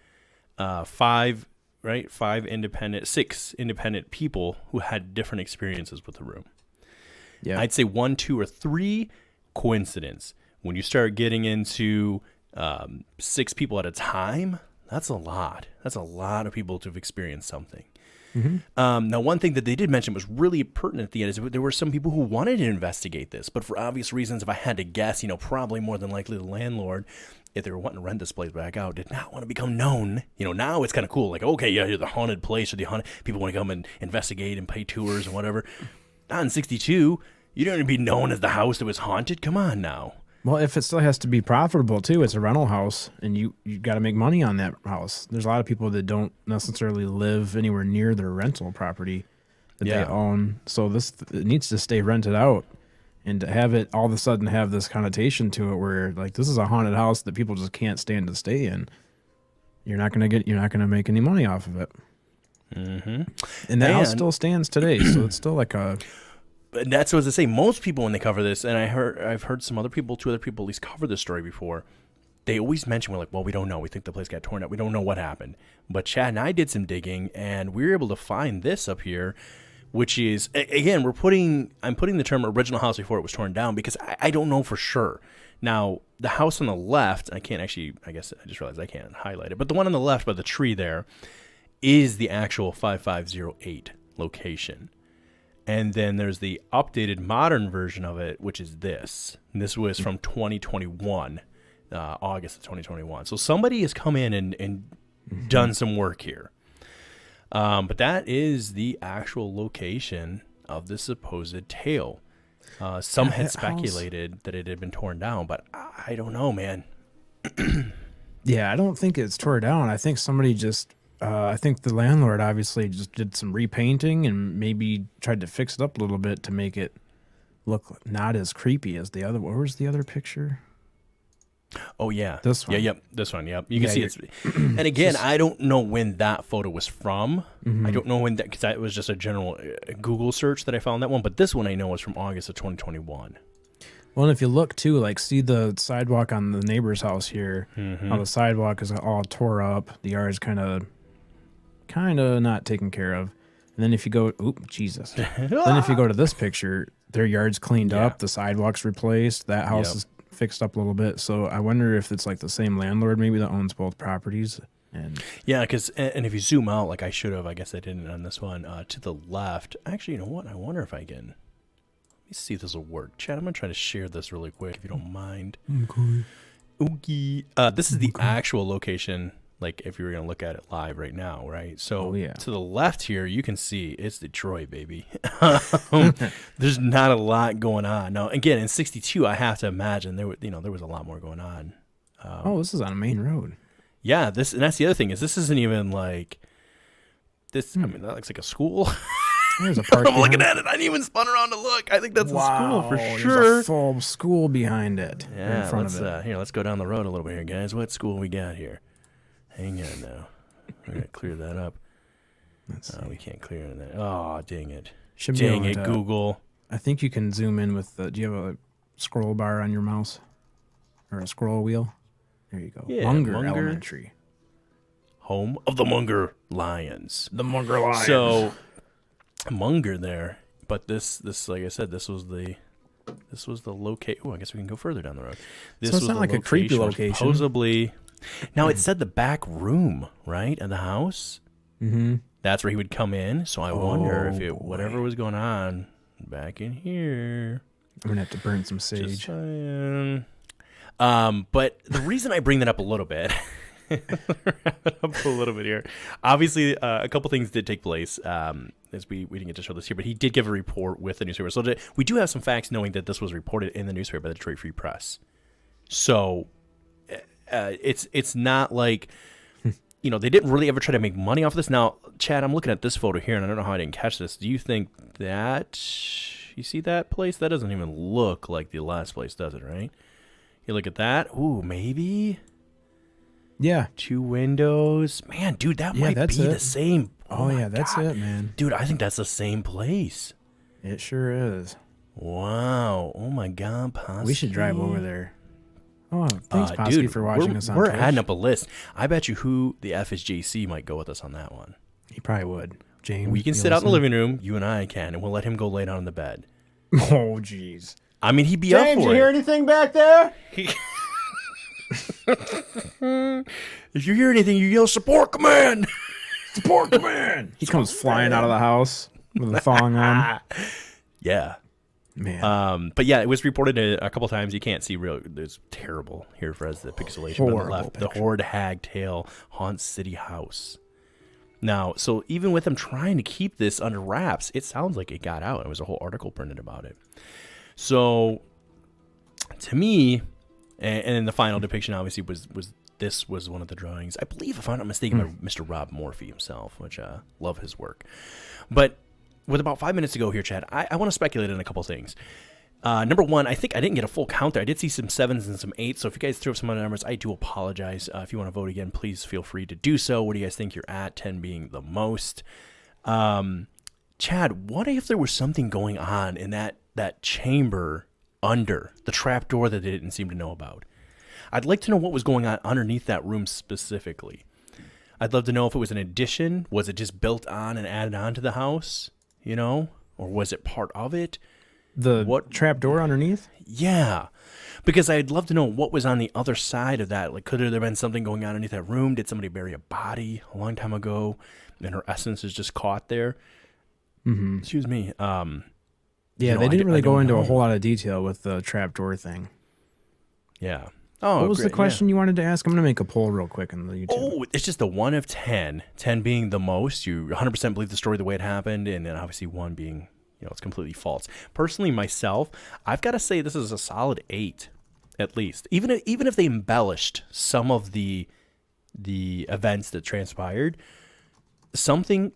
5, right? 6 independent people who had different experiences with the room. Yeah, I'd say 1, 2, or 3 coincidence. When you start getting into 6 people at a time, that's a lot. That's a lot of people to have experienced something. Now, one thing that they did mention was really pertinent at the end is there were some people who wanted to investigate this, but for obvious reasons, if I had to guess, probably more than likely the landlord, if they were wanting to rent this place back out, did not want to become known. Now it's kind of cool. Like, okay, yeah, you're the haunted place or the haunted. People want to come and investigate and pay tours and whatever. Not in 62. You don't want to be known as the house that was haunted. Come on now.
Well, if it still has to be profitable, too, it's a rental house, and you got to make money on that house. There's a lot of people that don't necessarily live anywhere near their rental property that they own. So it needs to stay rented out. And to have it all of a sudden have this connotation to it where, like, this is a haunted house that people just can't stand to stay in, you're not going to make any money off of it. And that house still stands today, so it's still like a...
That's what I was to say. Most people, when they cover this, and I've heard some other people, 2 other people at least cover this story before, they always mention, we're like, well, we don't know. We think the place got torn up. We don't know what happened. But Chad and I did some digging, and we were able to find this up here, which is, again, I'm putting the term original house before it was torn down because I don't know for sure. Now, the house on the left, I can't actually, I guess I just realized I can't highlight it, but the one on the left by the tree there is the actual 5508 location. And then there's the updated modern version of it, which is this. And this was from 2021. August of 2021. So somebody has come in and done some work here. But that is the actual location of the supposed tail. Some had speculated that it had been torn down, but I don't know, man.
Yeah, I don't think it's tore down. I think somebody just, I think the landlord obviously just did some repainting and maybe tried to fix it up a little bit to make it look not as creepy as the other. Where's the other picture?
Oh, yeah.
This one.
Yeah, yep. This one, yep. You can see it's... And again, I don't know when that photo was from. I don't know when that... Because that was just a general Google search that I found that one. But this one I know is from August of 2021.
Well, and if you look, too, like, see the sidewalk on the neighbor's house here. How the sidewalk is all tore up. The yard is kind of not taken care of. And then if you go... Oop, Jesus. Then if you go to this picture, their yard's cleaned up. The sidewalk's replaced. That house is fixed up a little bit. So I wonder if it's like the same landlord maybe that owns both properties. And
yeah, because and if you zoom out like I should have, I guess I didn't on this one, to the left. Actually, you know what? I wonder if I can. Let me see if this will work. Chad, I'm going to try to share this really quick if you don't mind. Okay. This is the actual location, like if you were going to look at it live right now, right? So to the left here, you can see it's Detroit, baby. There's not a lot going on. Now, again, in 62, I have to imagine there was a lot more going on.
this is on a main road.
Yeah, and that's the other thing is this isn't even like this. I mean, that looks like a school.
There's a park.
I'm looking at it. I didn't even spun around to look. I think that's a school for sure.
There's a full school behind it.
Yeah,
in front of it.
Here, let's go down the road a little bit here, guys. What school we got here? Hang on now. We're gonna clear that up. We can't clear that. Oh, dang it! Dang it, Google.
I think you can zoom in with the. Do you have a scroll bar on your mouse, or a scroll wheel? There you go.
Yeah,
Munger Elementary,
home of the Munger Lions.
The Munger Lions.
So, Munger there, but this like I said, this was the location. Oh, I guess we can go further down the road. This
so it's not like a creepy location.
Supposedly. Now, it said the back room, right, of the house. Mm-hmm. That's where he would come in. So I wonder if whatever was going on back in here.
I'm going to have to burn some sage.
Just saying. But the reason I bring that up a little bit, here, obviously a couple things did take place. As we didn't get to show this here, but he did give a report with the newspaper. So we do have some facts knowing that this was reported in the newspaper by the Detroit Free Press. So... it's not like, they didn't really ever try to make money off this. Now, Chad, I'm looking at this photo here, and I don't know how I didn't catch this. Do you think that, you see that place? That doesn't even look like the last place, does it, right? You look at that. Ooh, maybe?
Yeah.
2 windows. Man, dude, that might be the same.
Oh yeah, that's it, man.
Dude, I think that's the same place.
It sure is.
Wow. Oh, my God, Posky.
We should drive over there. Oh, thanks, Posky, for watching us on Twitch.
We're adding up a list. I bet you who the FSJC might go with us on that one.
He probably would. James,
we can sit out in the living room, you and I can, and we'll let him go lay down in the bed.
Oh, jeez.
I mean, he'd be up for it.
James, you hear anything back there?
If you hear anything, you yell, support command!
Support command! He comes flying out of the house with a thong on.
Yeah.
Man.
But yeah, it was reported a couple times. You can't see real. It's terrible here for us, the pixelation. But on the left, the Horrible Hag tail haunts City House. Now, so even with them trying to keep this under wraps, it sounds like it got out. There was a whole article printed about it. So, to me, and then the final depiction obviously was one of the drawings. I believe, if I'm not mistaken, by Mr. Rob Morphy himself, which I love his work. But with about 5 minutes to go here, Chad, I want to speculate on a couple things. Number one, I think I didn't get a full count there. I did see some 7s and some 8s, so if you guys threw up some other numbers, I do apologize. If you want to vote again, please feel free to do so. What do you guys think you're at, 10 being the most? Chad, what if there was something going on in that chamber under the trap door that they didn't seem to know about? I'd like to know what was going on underneath that room specifically. I'd love to know if it was an addition. Was it just built on and added on to the house? Or was it part of it?
What trap door underneath?
Yeah, because I'd love to know what was on the other side of that. Like, could there have been something going on underneath that room? Did somebody bury a body a long time ago, and her essence is just caught there? Mm-hmm. Excuse me.
Yeah, they didn't really go into a whole lot of detail with the trap door thing.
Yeah. Oh,
what was
great,
the question you wanted to ask? I'm going to make a poll real quick on the YouTube.
Oh, it's just a 1 of 10. 10 being the most. You 100% believe the story the way it happened, and then obviously 1 being, it's completely false. Personally, myself, I've got to say this is a solid 8, at least. Even if they embellished some of the events that transpired, something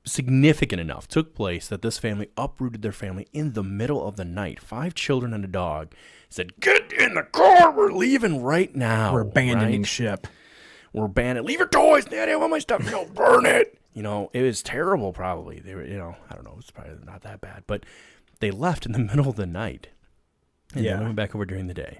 significant enough took place that this family uprooted their family in the middle of the night. 5 children and a dog. Said, "Get in the car. We're leaving right now.
We're abandoning ship.
We're abandoning. Leave your toys, Daddy. I want my stuff. Burn it." It was terrible. Probably they were. I don't know. It's probably not that bad, but they left in the middle of the night, and then went back over during the day.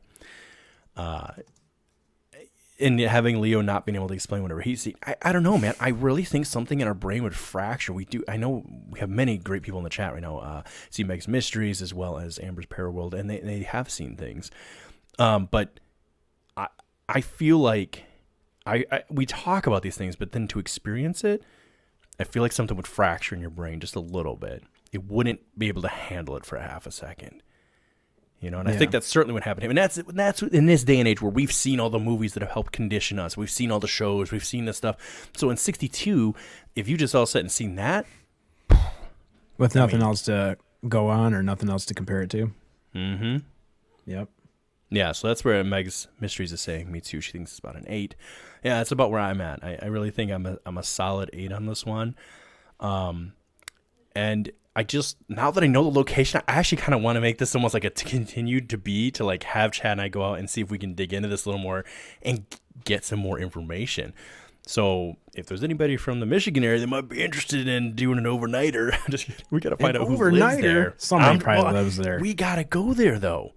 And having Leo not being able to explain whatever he's seen, I don't know, man. I really think something in our brain would fracture. I know we have many great people in the chat right now. See Meg's Mysteries as well as Amber's Paraworld, and they have seen things. But I feel like we talk about these things, but then to experience it, I feel like something would fracture in your brain just a little bit. It wouldn't be able to handle it for a half a second. I think that's certainly what happened to him. And that's in this day and age where we've seen all the movies that have helped condition us. We've seen all the shows. We've seen this stuff. So in 62, if you just all sat and seen that.
With nothing else to go on or nothing else to compare it to.
Mm-hmm.
Yep.
Yeah, so that's where Meg's Mysteries is saying. Me too. She thinks it's about an 8. Yeah, that's about where I'm at. I really think I'm a solid 8 on this one. And I just, now that I know the location, I actually kind of want to make this almost like a continued to be, to like have Chad and I go out and see if we can dig into this a little more and get some more information. So if there's anybody from the Michigan area that might be interested in doing an overnighter, we got to find out who lives there.
Somebody probably lives there.
We got to go there though.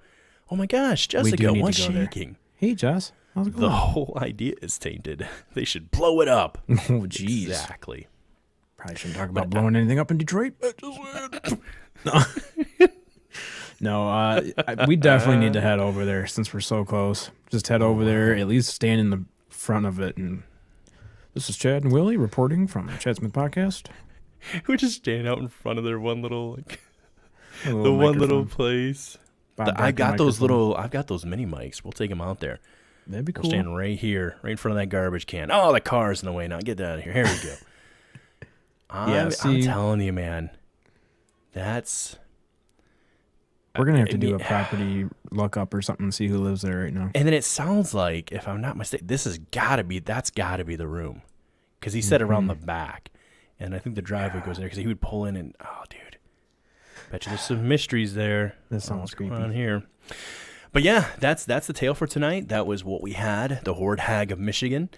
Oh my gosh, Jessica, what's shaking?
Hey, Jess. How's it going?
The whole idea is tainted. They should blow it up.
Oh, geez.
Exactly.
Probably shouldn't talk about blowing anything up in Detroit. No, we definitely need to head over there since we're so close. Just head over there, at least stand in the front of it. And this is Chad and Willie reporting from Chad Smith Podcast.
We just stand out in front of their one little,
little
place. I've got those mini mics. We'll take them out there.
That'd be cool.
We'll stand right here, right in front of that garbage can. Oh, the car's in the way now. Get that out of here. Here we go. I'm telling you, man.
We're gonna have to do a property lookup or something and see who lives there right now.
And then it sounds like, if I'm not mistaken, that's got to be the room, because he said around the back, and I think the driveway goes there because he would pull in and dude, bet you there's some mysteries there.
That sounds creepy
on here. But yeah, that's the tale for tonight. That was what we had, the Horrible Hag of Michigan,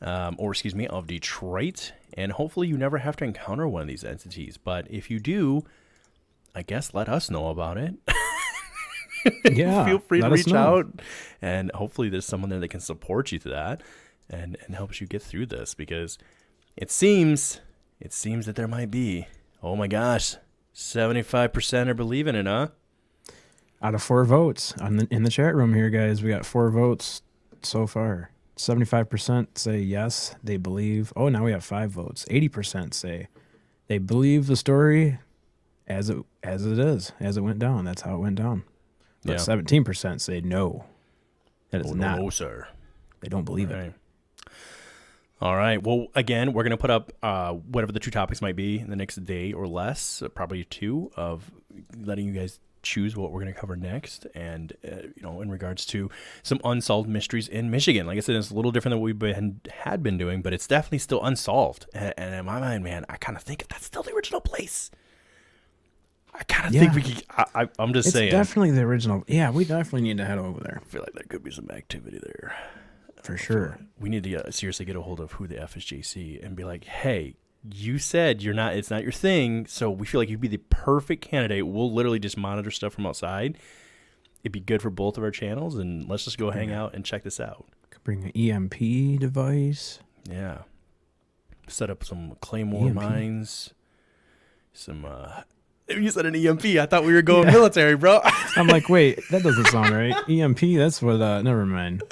of Detroit. And hopefully you never have to encounter one of these entities. But if you do, I guess let us know about it.
Yeah.
Feel free to reach out. And hopefully there's someone there that can support you through that and helps you get through this. Because it seems that there might be. Oh my gosh. 75% are believing it, huh?
Out of 4 votes in the chat room here, guys, we got 4 votes so far. 75% say yes, they believe. Oh, now we have 5 votes. 80% say they believe the story as it is, as it went down. That's how it went down. But 17% say no. That is not.
No, sir.
They don't believe it.
All right. Well, again, we're going to put up whatever the 2 topics might be in the next day or less, probably 2, of letting you guys choose what we're going to cover next, and in regards to some unsolved mysteries in Michigan. Like I said, it's a little different than what we had been doing, but it's definitely still unsolved. And in my mind, man, I kind of think that's still the original place. I kind of think we could. I'm just saying,
it's definitely the original. Yeah, we definitely need to head over there.
I feel like there could be some activity there
for sure.
We need to seriously get a hold of who the F is JC and be like, hey, you said it's not your thing, so we feel like you'd be the perfect candidate. We'll literally just monitor stuff from outside. It'd be good for both of our channels, and let's just go hang out and check this out.
Could bring an EMP device.
Yeah. Set up some Claymore mines. Some you said an EMP. I thought we were going military, bro.
I'm like, wait, that doesn't sound right. EMP, that's what, never mind.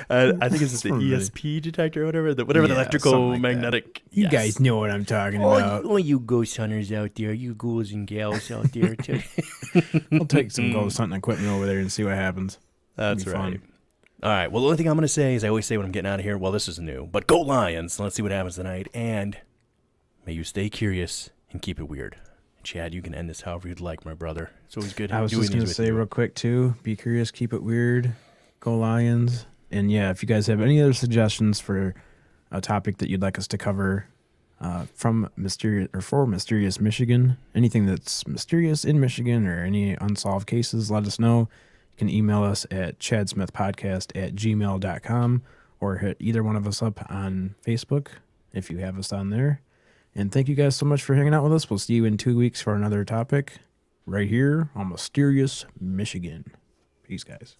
I think it's just the ESP detector or whatever. The electrical magnetic.
You guys know what I'm talking about.
All you ghost hunters out there, you ghouls and gals out there.
I'll take some ghost hunting equipment over there and see what happens.
That's right. All right. Well, the only thing I'm going to say is I always say when I'm getting out of here, well, this is new. But go Lions. Let's see what happens tonight. And may you stay curious and keep it weird. Chad, you can end this however you'd like, my brother. It's always good.
I was just going to say real quick, too, be curious, keep it weird, go Lions. And, yeah, if you guys have any other suggestions for a topic that you'd like us to cover from Mysterious Michigan, anything that's mysterious in Michigan or any unsolved cases, let us know. You can email us at chadsmithpodcast@gmail.com or hit either one of us up on Facebook if you have us on there. And thank you guys so much for hanging out with us. We'll see you in 2 weeks for another topic right here on Mysterious Michigan. Peace, guys.